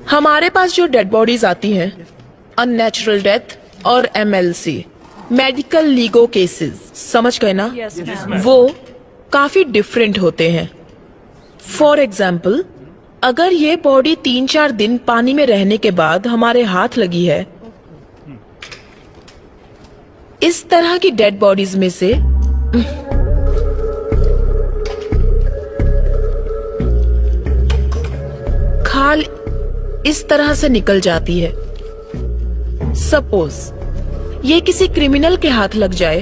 H: हमारे पास जो डेड बॉडीज आती हैं, अननेचुरल डेथ और MLC, मेडिकल लीगो केसेस, समझ गए ना? वो काफी डिफरेंट होते हैं। फॉर एग्जाम्पल, अगर ये बॉडी 3-4 दिन पानी में रहने के बाद हमारे हाथ लगी है, इस तरह की डेड बॉडीज में से खाल इस तरह से निकल जाती है। सपोज ये किसी क्रिमिनल के हाथ लग जाए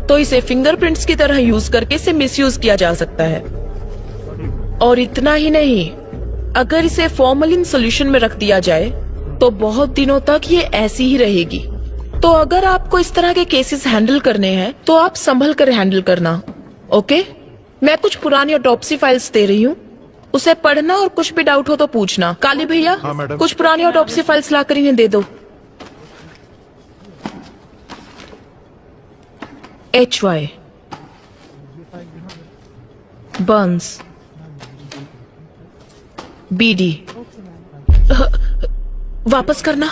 H: तो इसे फिंगरप्रिंट्स की तरह यूज करके इसे मिसयूज किया जा सकता है। और इतना ही नहीं, अगर इसे फॉर्मलिन सोल्यूशन में रख दिया जाए तो बहुत दिनों तक ये ऐसी ही रहेगी। तो अगर आपको इस तरह के केसेस हैंडल करने हैं तो आप संभल कर हैंडल करना, ओके? मैं कुछ पुरानी ऑटोप्सी फाइल्स दे रही हूँ, उसे पढ़ना और कुछ भी डाउट हो तो पूछना। काली भैया,
N: हाँ, मैडम।
H: कुछ पुरानी ऑटोप्सी फाइल्स लाकर इन्हें दे दो। HY बर्न्स, BD वापस करना।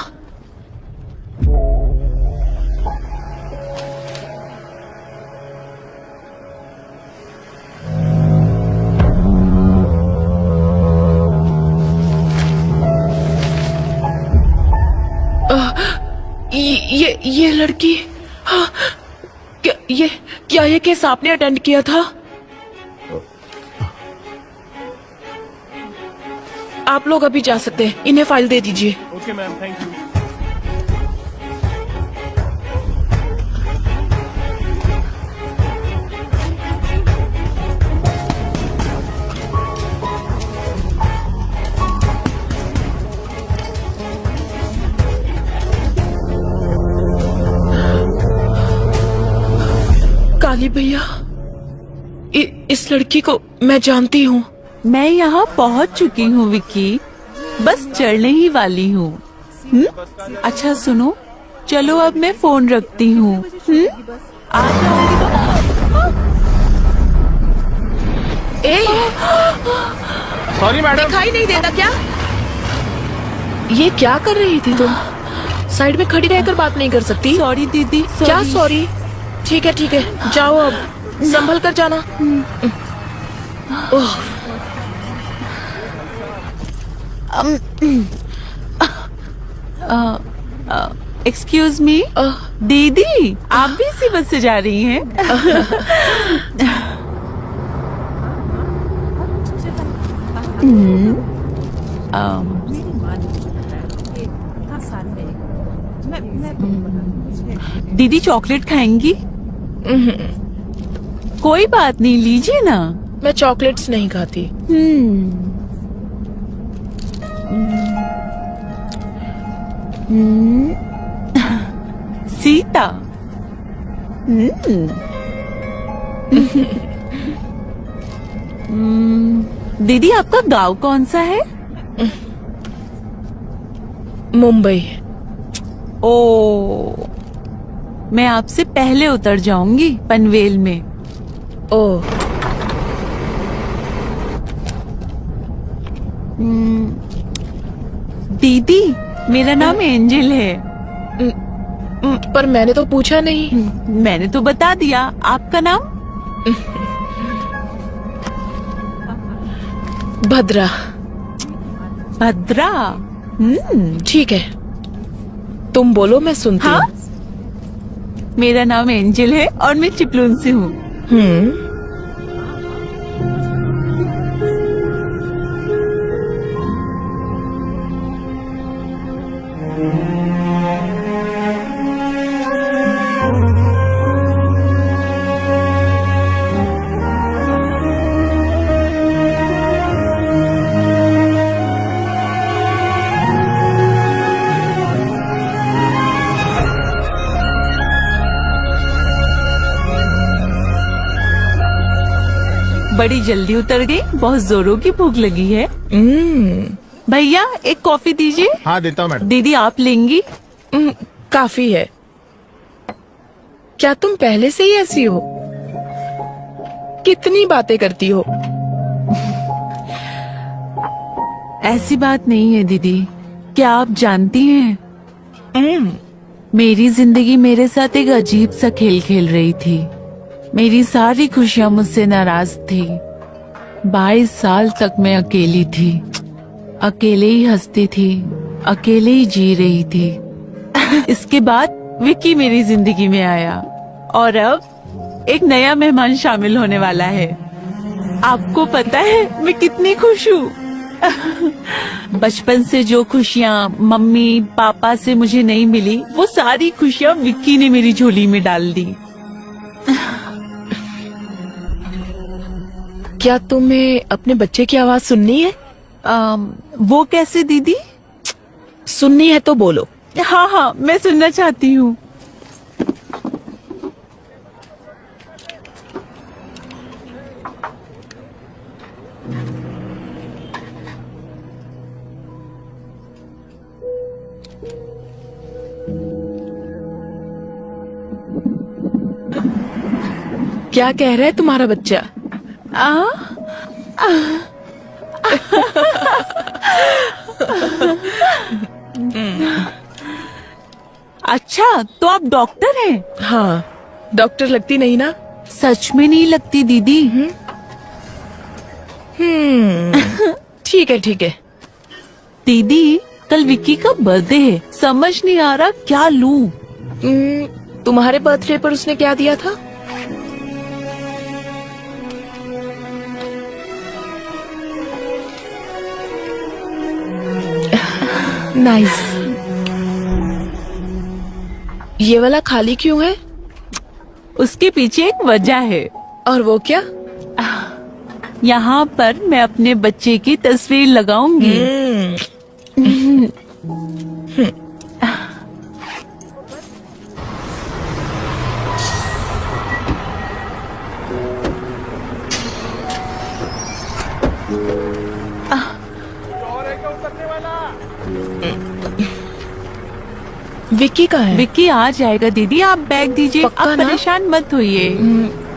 H: ये लड़की, हाँ, क्या ये केस आपने अटेंड किया था? आप लोग अभी जा सकते हैं, इन्हें फाइल दे दीजिए।
I: Okay ma'am, thank you.
H: Kali भैया, इस लड़की को मैं जानती हूँ।
E: मैं यहाँ पहुँच चुकी हूँ विक्की, बस चढ़ने ही वाली हूँ। अच्छा सुनो, चलो अब मैं फोन रखती हूँ। आ जाओगी तो।
H: सॉरी मैडम, दिखाई नहीं देता क्या? ये क्या कर रही थी तुम? साइड में खड़ी रहकर बात नहीं कर सकती?
E: सॉरी दीदी।
H: क्या सॉरी? ठीक है, जाओ अब, संभल कर जाना। ओह,
E: एक्सक्यूज मी दीदी, आप भी इसी बस से जा रही हैं? दीदी चॉकलेट खाएंगी? कोई बात नहीं, लीजिए ना।
H: मैं चॉकलेट्स नहीं खाती।
E: सीता। दीदी आपका गांव कौन सा है?
H: मुंबई।
E: ओ, मैं आपसे पहले उतर जाऊंगी पनवेल में।
H: ओह,
E: दीदी मेरा नाम एंजल है।
H: पर मैंने तो पूछा नहीं।
E: मैंने तो बता दिया। आपका नाम?
H: भद्रा।
E: भद्रा?
H: ठीक है, तुम बोलो, मैं सुनती हूँ।
E: हाँ? मेरा नाम एंजल है और मैं चिपलून से हूँ। बड़ी जल्दी उतर गई, बहुत जोरों की भूख लगी है। भैया एक कॉफी दीजिए।
R: हाँ देता हूँ मैडम।
E: दीदी आप लेंगी?
H: काफी है। क्या तुम पहले से ही ऐसी हो? कितनी बातें करती हो?
E: ऐसी बात नहीं है दीदी। क्या आप जानती हैं, मेरी जिंदगी मेरे साथ एक अजीब सा खेल खेल रही थी। मेरी सारी खुशियां मुझसे नाराज थी। 22 साल तक मैं अकेली थी, अकेले ही हंसती थी, अकेले ही जी रही थी। इसके बाद विक्की मेरी जिंदगी में आया और अब एक नया मेहमान शामिल होने वाला है। आपको पता है मैं कितनी खुश हूँ। बचपन से जो खुशियाँ मम्मी पापा से मुझे नहीं मिली, वो सारी खुशियाँ विक्की ने मेरी झोली में डाल दी।
H: क्या तुम्हें अपने बच्चे की आवाज सुननी है?
E: वो कैसे दीदी?
H: सुननी है तो बोलो।
E: हाँ हाँ, मैं सुनना चाहती हूँ।
H: क्या कह रहा है तुम्हारा बच्चा?
E: अच्छा, तो आप डॉक्टर हैं?
H: हाँ, डॉक्टर लगती नहीं ना?
E: सच में नहीं लगती दीदी।
H: ठीक है ठीक है।
E: दीदी, कल विक्की का बर्थडे है, समझ नहीं आ रहा क्या लूं।
H: तुम्हारे बर्थडे पर उसने क्या दिया था? नाइस। ये वाला खाली क्यों है?
E: उसके पीछे एक वजह है।
H: और वो क्या?
E: यहाँ पर मैं अपने बच्चे की तस्वीर लगाऊंगी।
H: विक्की कहाँ है?
E: विक्की आ जाएगा दीदी, आप बैग दीजिए,
H: पक्का
E: आप
H: ना?
E: परेशान मत होइए।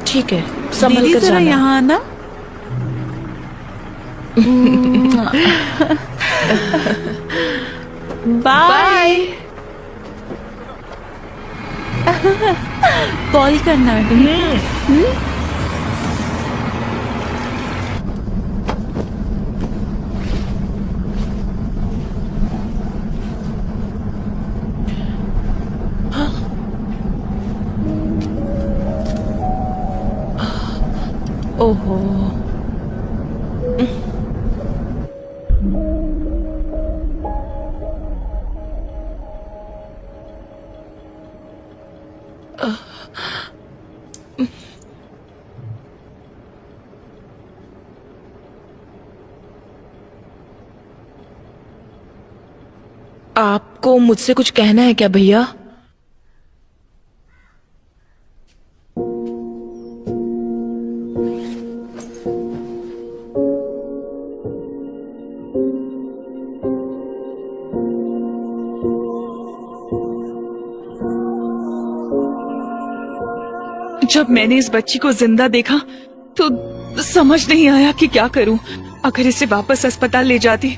H: ठीक है, संभल
E: दीदी
H: कर
E: जरा
H: जाना।
E: यहाँ आना। बाय। कॉल करना। ओहो,
H: आपको मुझसे कुछ कहना है क्या भैया?
T: जब मैंने इस बच्ची को जिंदा देखा तो समझ नहीं आया कि क्या करूं। अगर इसे वापस अस्पताल ले जाती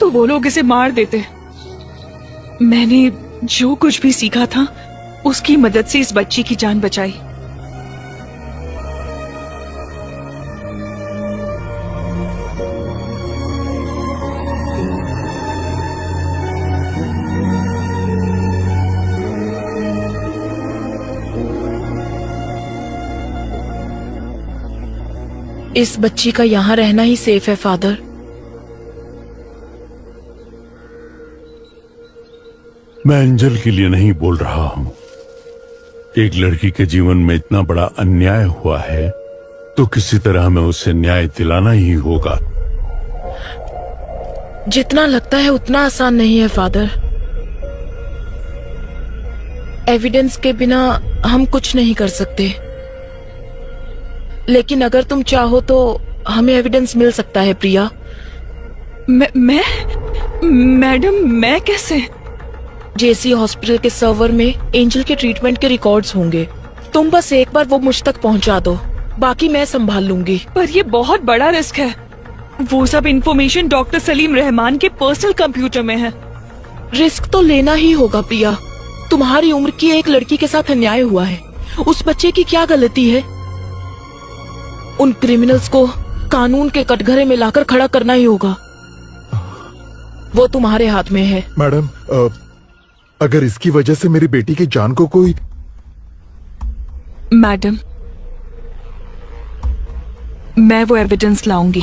T: तो वो लोग इसे मार देते। मैंने जो कुछ भी सीखा था उसकी मदद से इस बच्ची की जान बचाई।
H: इस बच्ची का यहाँ रहना ही सेफ है फादर।
B: मैं अंजल के लिए नहीं बोल रहा हूँ। एक लड़की के जीवन में इतना बड़ा अन्याय हुआ है तो किसी तरह हमें उसे न्याय दिलाना ही होगा।
H: जितना लगता है उतना आसान नहीं है फादर। एविडेंस के बिना हम कुछ नहीं कर सकते, लेकिन अगर तुम चाहो तो हमें एविडेंस मिल सकता है प्रिया।
T: मैडम, मैं कैसे?
H: जेसी हॉस्पिटल के सर्वर में एंजल के ट्रीटमेंट के रिकॉर्ड्स होंगे। तुम बस एक बार वो मुझ तक पहुंचा दो, बाकी मैं संभाल लूंगी।
T: पर ये बहुत बड़ा रिस्क है। वो सब इंफॉर्मेशन डॉक्टर सलीम रहमान के पर्सनल कंप्यूटर में है।
H: रिस्क तो लेना ही होगा प्रिया। तुम्हारी उम्र की एक लड़की के साथ अन्याय हुआ है। उस बच्चे की क्या गलती है? उन क्रिमिनल्स को कानून के कटघरे में लाकर खड़ा करना ही होगा। वो तुम्हारे हाथ में है।
G: मैडम, अगर इसकी वजह से मेरी बेटी की जान को कोई...
T: मैडम, मैं वो एविडेंस लाऊंगी।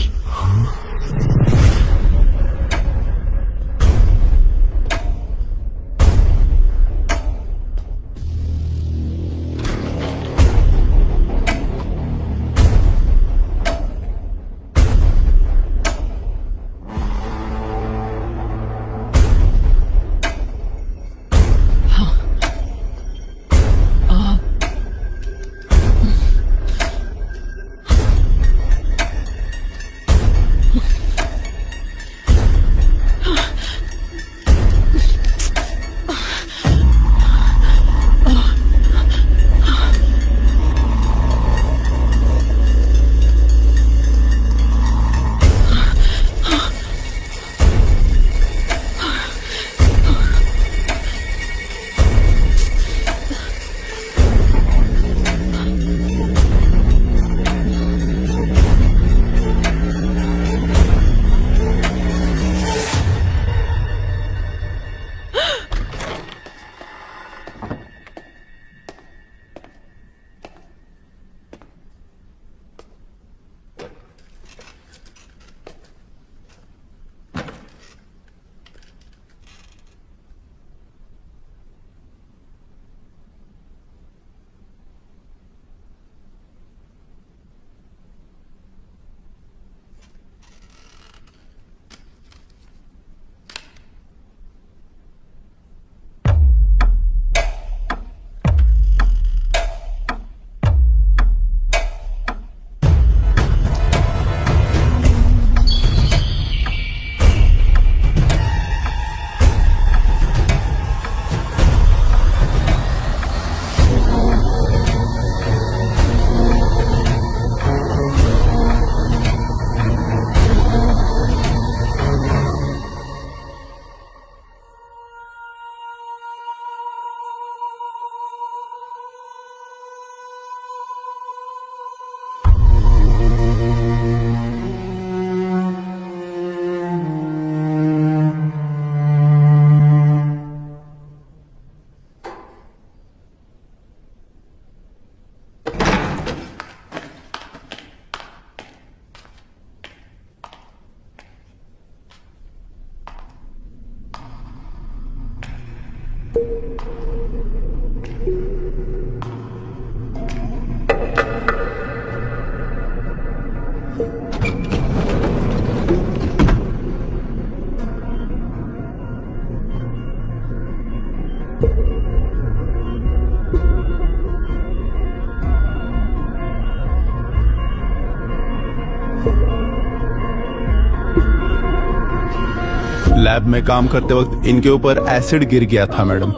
K: लैब में काम करते वक्त इनके ऊपर एसिड गिर गया था मैडम।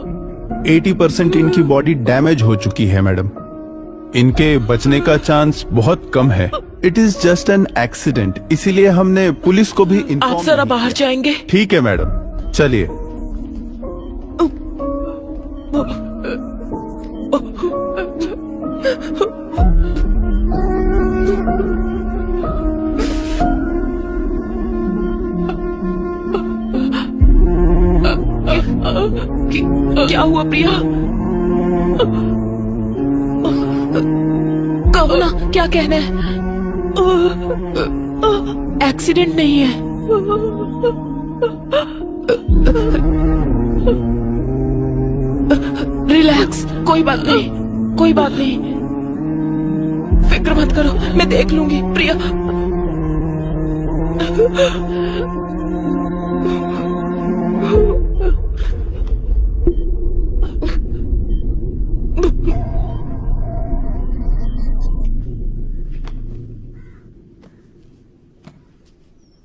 K: 80% इनकी बॉडी डैमेज हो चुकी है मैडम। इनके बचने का चांस बहुत कम है। It is just an accident, इसीलिए हमने पुलिस को भी
H: आप जरा बाहर जाएंगे?
K: ठीक है मैडम, चलिए।
H: क्या हुआ प्रिया? कहो ना, क्या कहना है? एक्सीडेंट नहीं है। रिलैक्स, कोई बात नहीं, कोई बात नहीं, फिक्र मत करो, मैं देख लूंगी प्रिया।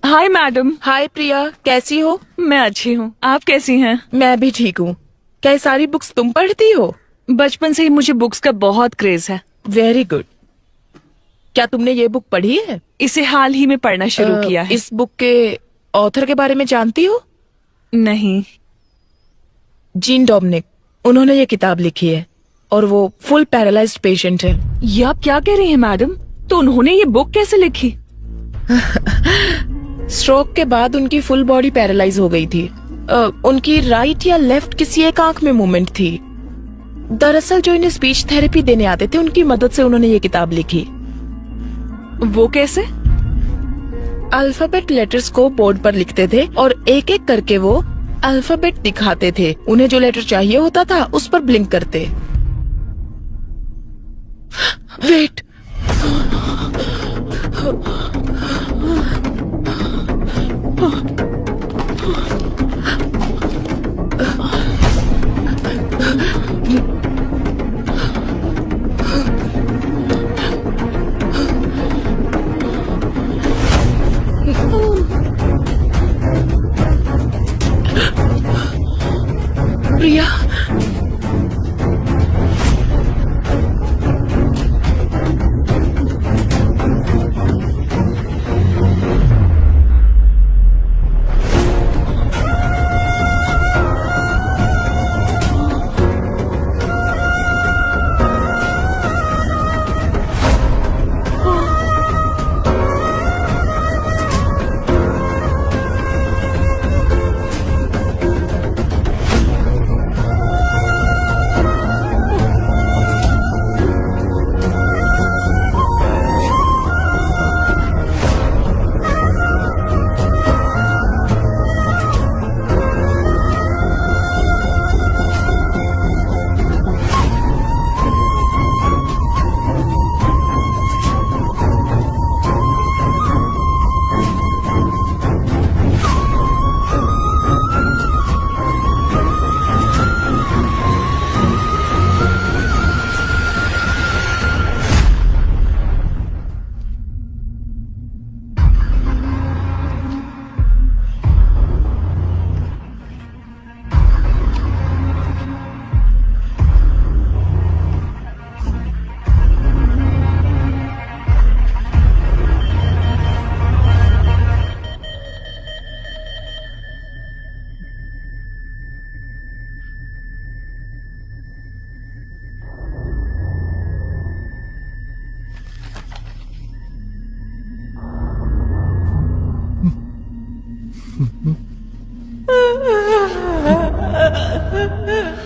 T: Hi madam.
H: हाय प्रिया, कैसी हो?
T: मैं अच्छी हूँ, आप कैसी हैं?
H: मैं भी ठीक हूँ। क्या ये सारी बुक्स तुम पढ़ती हो?
T: बचपन से ही मुझे बुक्स का बहुत क्रेज है।
H: Very good. क्या तुमने ये बुक पढ़ी है?
T: इसे हाल ही में पढ़ना शुरू किया है।
H: इस बुक के ऑथर के बारे में जानती हो?
T: नहीं।
H: जीन डोमिनिक, उन्होंने ये किताब लिखी है और वो फुल पैरालाइज्ड पेशेंट है।
T: ये आप क्या कह रही हैं मैडम? तो उन्होंने ये बुक कैसे लिखी?
H: स्ट्रोक के बाद उनकी फुल बॉडी पैरालाइज हो गई थी। उनकी राइट या लेफ्ट किसी एक आंख में मूवमेंट थी। दरअसल जो इन्हें स्पीच थेरेपी देने आते थे, उनकी मदद से उन्होंने ये किताब लिखी।
T: वो कैसे?
H: अल्फाबेट लेटर्स को बोर्ड पर लिखते थे और एक एक करके वो अल्फाबेट दिखाते थे। उन्हें जो लेटर चाहिए होता था उस पर ब्लिंक करते। वेट, प्रिया,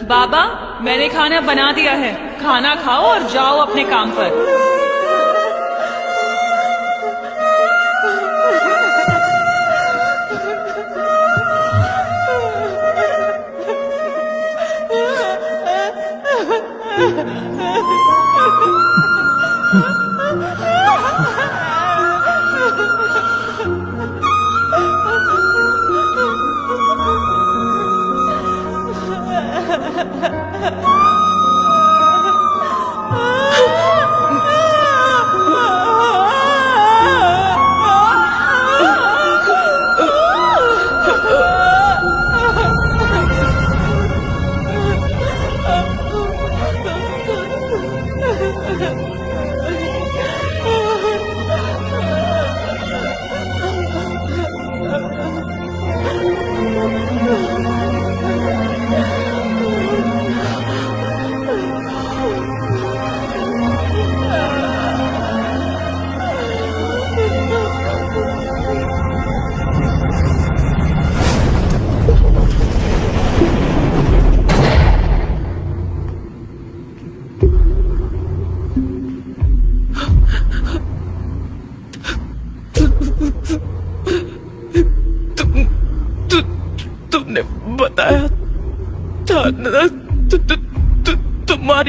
T: बाबा, मैंने खाना बना दिया है, खाना खाओ और जाओ अपने काम पर।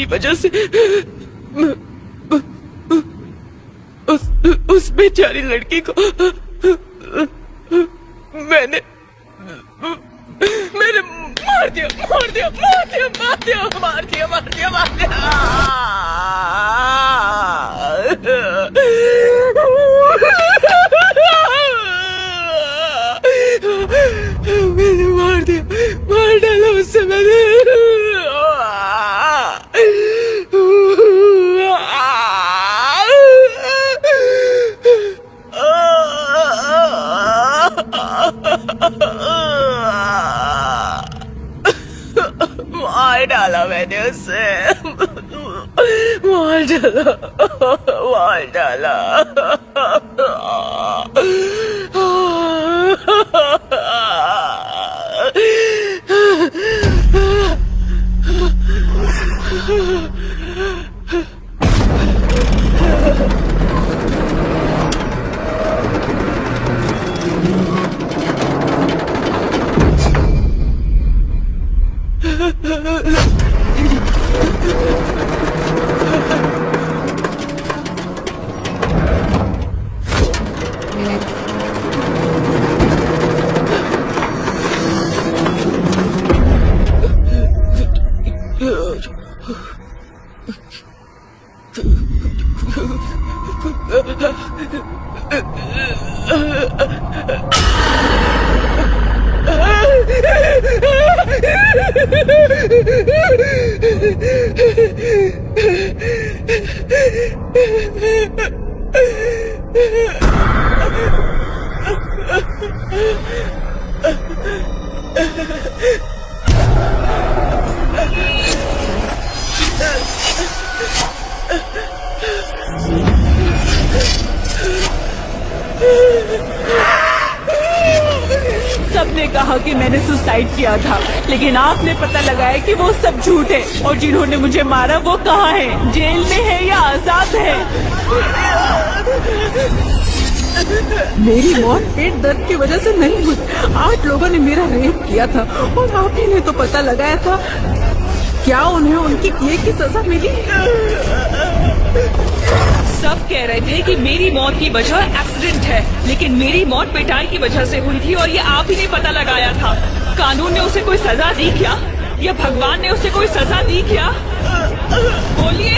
H: तुम्हारी वजह से उस बेचारी लड़की को मैंने मार दिया। मैंने मार डाला उससे मैंने। मार डाला मैंने उससे। मार डाला। सबने कहा कि मैंने सुसाइड किया था, लेकिन आपने पता लगाया कि वो सब झूठ है और जिन्होंने मुझे मारा वो कहाँ है? जेल में है या आजाद है? मेरी मौत पेट दर्द की वजह से नहीं हुई। 8 लोगों ने मेरा रेप किया था और आप ही ने तो पता लगाया था। क्या उन्हें उनकी किए की सजा मिली?
T: सब कह रहे थे कि मेरी मौत की वजह एक्सीडेंट है, लेकिन मेरी मौत पिटाई की वजह से हुई थी और ये आप ही ने पता लगाया था। कानून ने उसे कोई सजा दी क्या, या भगवान ने उसे कोई सजा दी क्या? बोलिए,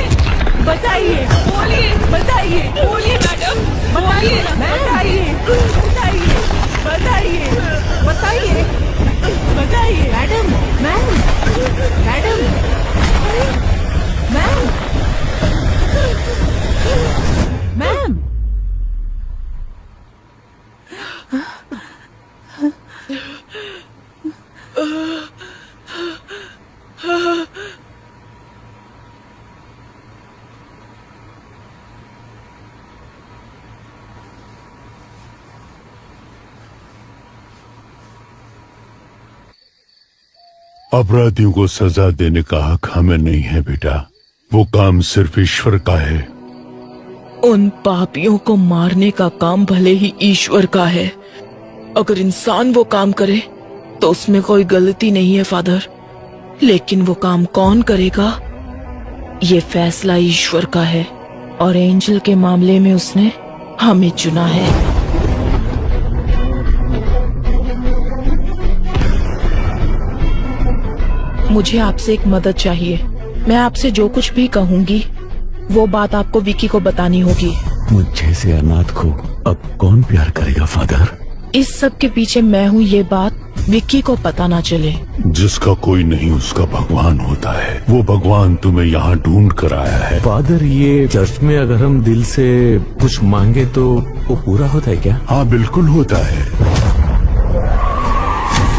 E: बताइए
T: बोलिए मैडम,
E: बताइए मैडम। मैम
B: अपराधियों को सजा देने का हक हमें नहीं है बेटा, वो काम सिर्फ ईश्वर का है।
H: उन पापियों को मारने का काम भले ही ईश्वर का है। अगर इंसान वो काम करे तो उसमें कोई गलती नहीं है फादर, लेकिन वो काम कौन करेगा ये फैसला ईश्वर का है, और एंजल के मामले में उसने हमें चुना है। मुझे आपसे एक मदद चाहिए। मैं आपसे जो कुछ भी कहूंगी वो बात आपको विकी को बतानी होगी।
F: मुझ जैसे अनाथ को अब कौन प्यार करेगा फादर?
H: इस सब के पीछे मैं हूँ, ये बात विक्की को पता ना चले।
B: जिसका कोई नहीं उसका भगवान होता है। वो भगवान तुम्हें यहाँ ढूंढ कर आया है।
F: फादर, ये चर्च में अगर हम दिल से कुछ मांगे तो वो पूरा होता है क्या?
B: हाँ बिल्कुल होता है।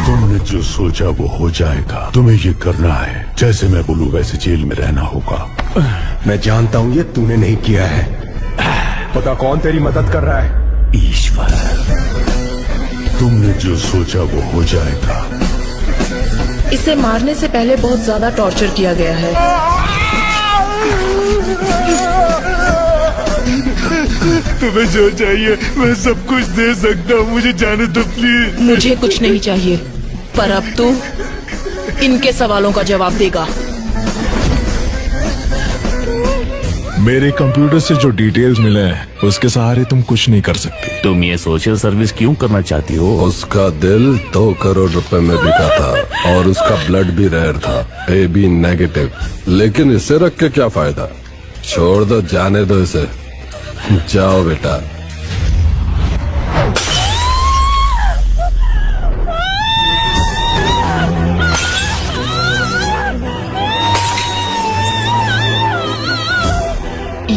B: तुमने जो सोचा वो हो जाएगा। तुम्हें ये करना है, जैसे मैं बोलूँ वैसे जेल में रहना होगा।
P: मैं जानता हूँ ये तूने नहीं किया है। पता कौन तेरी मदद कर रहा है?
B: ईश्वर। तुमने जो सोचा वो हो जाएगा।
H: इसे मारने से पहले बहुत ज्यादा टॉर्चर किया गया है।
B: तुम्हें जो चाहिए मैं सब कुछ दे सकता हूँ, मुझे जाने दो प्लीज।
H: मुझे कुछ नहीं चाहिए, पर अब तू इनके सवालों का जवाब देगा।
C: मेरे कंप्यूटर से जो डिटेल्स मिले हैं उसके सहारे तुम कुछ नहीं कर सकती।
F: तुम ये सोशल सर्विस क्यों करना चाहती हो?
P: उसका दिल 2 करोड़ रुपए में बिका था और उसका ब्लड भी रेयर था, AB नेगेटिव। लेकिन इसे रख के क्या फायदा? छोड़ दो, जाने दो इसे। जाओ बेटा।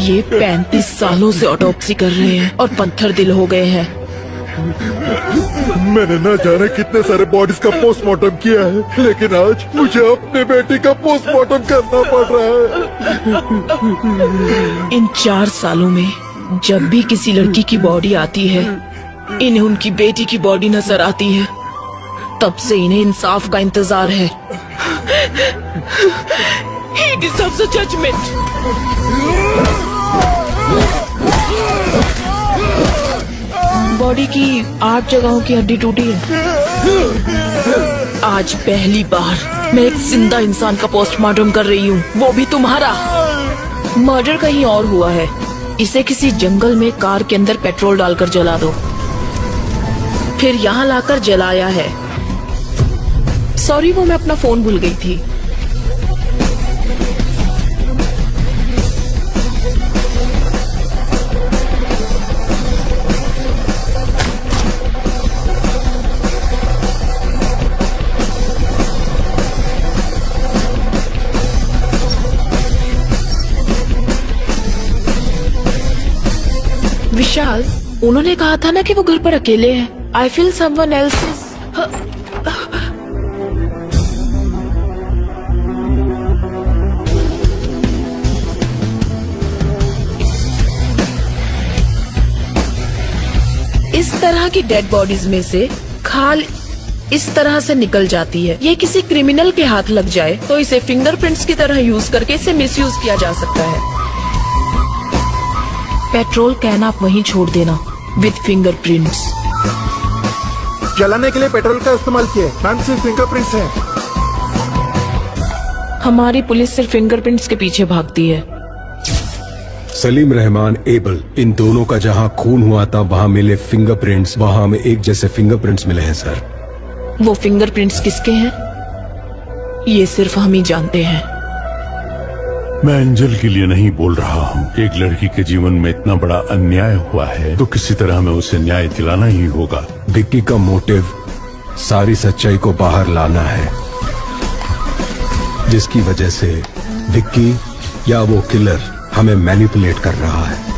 H: ये 35 सालों से ऑटोप्सी कर रहे हैं और पत्थर दिल हो गए हैं।
N: मैंने ना जाने कितने सारे बॉडीज का पोस्टमार्टम किया है, लेकिन आज मुझे अपने बेटी का पोस्टमार्टम करना पड़ रहा है।
H: इन 4 सालों में जब भी किसी लड़की की बॉडी आती है, इन्हें उनकी बेटी की बॉडी नजर आती है। तब से इन्हें इंसाफ का इंतजार है। He deserves a judgment. Body की 8 जगहों की हड्डी टूटी है। आज पहली बार मैं एक जिंदा इंसान का पोस्टमार्टम कर रही हूँ, वो भी तुम्हारा। मर्डर कहीं और हुआ है। इसे किसी जंगल में कार के अंदर पेट्रोल डालकर जला दो, फिर यहाँ लाकर जलाया है। सॉरी, वो मैं अपना फोन भूल गई थी। विशाल, उन्होंने कहा था ना कि वो घर पर अकेले हैं। I feel someone else is. इस तरह की डेड बॉडीज में से खाल इस तरह से निकल जाती है। ये किसी क्रिमिनल के हाथ लग जाए तो इसे फिंगरप्रिंट्स की तरह यूज करके इसे मिसयूज किया जा सकता है। पेट्रोल कैन आप वहीं छोड़ देना विद फिंगरप्रिंट्स।
N: जलाने के लिए पेट्रोल का इस्तेमाल किया, मैम सिर्फ फिंगरप्रिंट्स हैं।
H: हमारी पुलिस सिर्फ फिंगरप्रिंट्स के पीछे भागती है।
P: सलीम रहमान, एबल, इन दोनों का जहां खून हुआ था वहां मिले फिंगरप्रिंट्स, वहां हमें एक जैसे फिंगरप्रिंट्स मिले हैं सर।
H: वो फिंगरप्रिंट्स किसके हैं ये सिर्फ हम ही जानते हैं।
B: मैं एंजल के लिए नहीं बोल रहा हूँ। एक लड़की के जीवन में इतना बड़ा अन्याय हुआ है तो किसी तरह हमें उसे न्याय दिलाना ही होगा।
P: विक्की का मोटिव सारी सच्चाई को बाहर लाना है, जिसकी वजह से विक्की या वो किलर हमें मैनिपुलेट कर रहा है।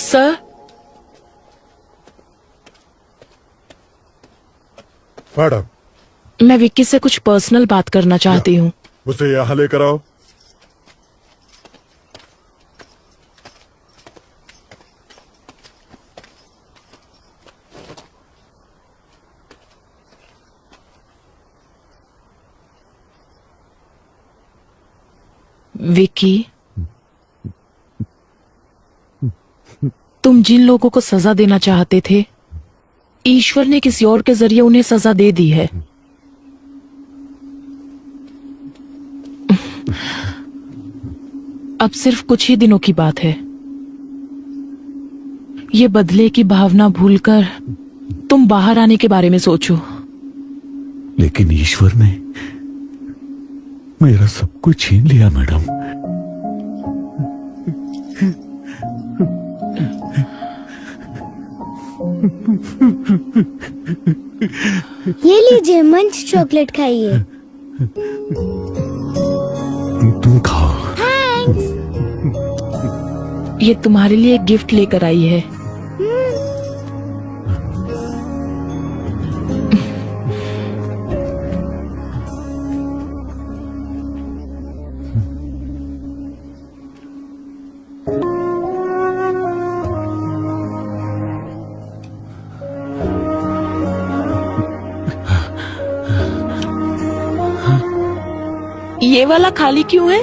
H: सर,
N: मैडम,
H: मैं विक्की से कुछ पर्सनल बात करना चाहती हूँ।
N: उसे यहाँ लेकर आओ।
H: विक्की, तुम जिन लोगों को सजा देना चाहते थे, ईश्वर ने किसी और के जरिए उन्हें सजा दे दी है। अब सिर्फ कुछ ही दिनों की बात है। ये बदले की भावना भूलकर तुम बाहर आने के बारे में सोचो।
F: लेकिन ईश्वर ने मेरा सब कुछ छीन लिया मैडम।
O: ये लीजिए, मंच चॉकलेट खाइए।
F: तुम खाओ।
O: थैंक्स।
H: ये तुम्हारे लिए एक गिफ्ट लेकर आई है। ये वाला खाली क्यों है?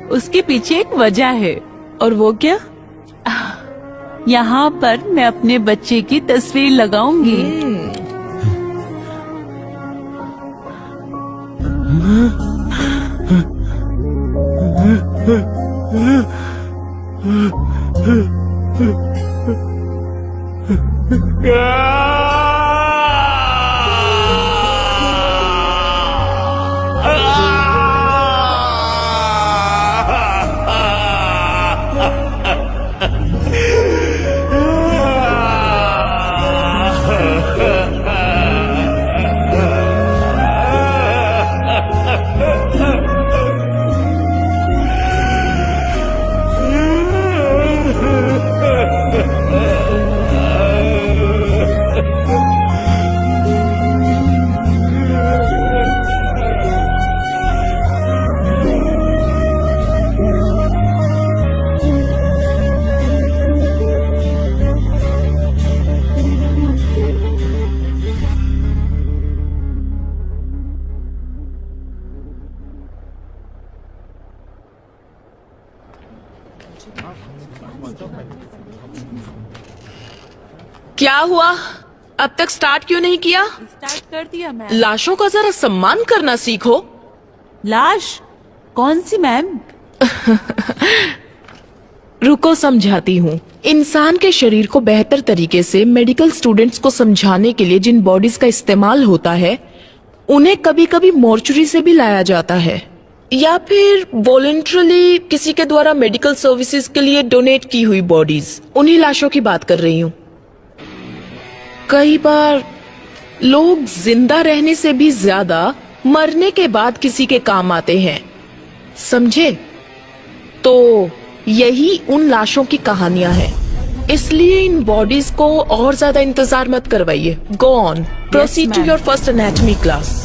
E: उसके पीछे एक वजह है।
H: और वो क्या?
E: यहाँ पर मैं अपने बच्चे की तस्वीर लगाऊंगी।
H: क्या हुआ? अब तक स्टार्ट क्यों नहीं किया?
E: स्टार्ट कर दिया मैम।
H: लाशों का जरा सम्मान करना सीखो।
E: लाश? कौन सी मैम?
H: रुको समझाती हूँ। इंसान के शरीर को बेहतर तरीके से मेडिकल स्टूडेंट्स को समझाने के लिए जिन बॉडीज का इस्तेमाल होता है उन्हें कभी कभी मॉर्चुरी से भी लाया जाता है या फिर वॉलंटरली किसी के द्वारा मेडिकल सर्विसेज के लिए डोनेट की हुई बॉडीज। उन्हीं लाशों की बात कर रही हूँ। कई बार लोग जिंदा रहने से भी ज्यादा मरने के बाद किसी के काम आते हैं, समझे? तो यही उन लाशों की कहानियां हैं। इसलिए इन बॉडीज को और ज्यादा इंतजार मत करवाइए। Go on, proceed to your first anatomy class.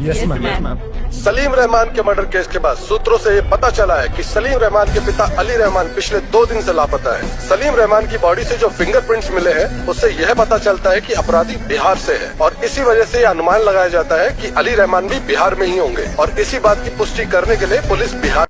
N: Yes ma'am. Salim Rahman के मर्डर केस के बाद सूत्रों से ये पता चला है कि सलीम रहमान के पिता अली रहमान पिछले 2 दिन से लापता है। सलीम रहमान की बॉडी से जो फिंगरप्रिंट्स मिले हैं उससे यह पता चलता है कि अपराधी बिहार से है और इसी वजह से यह अनुमान लगाया जाता है कि अली रहमान भी बिहार में ही होंगे और इसी बात की पुष्टि करने के लिए पुलिस बिहार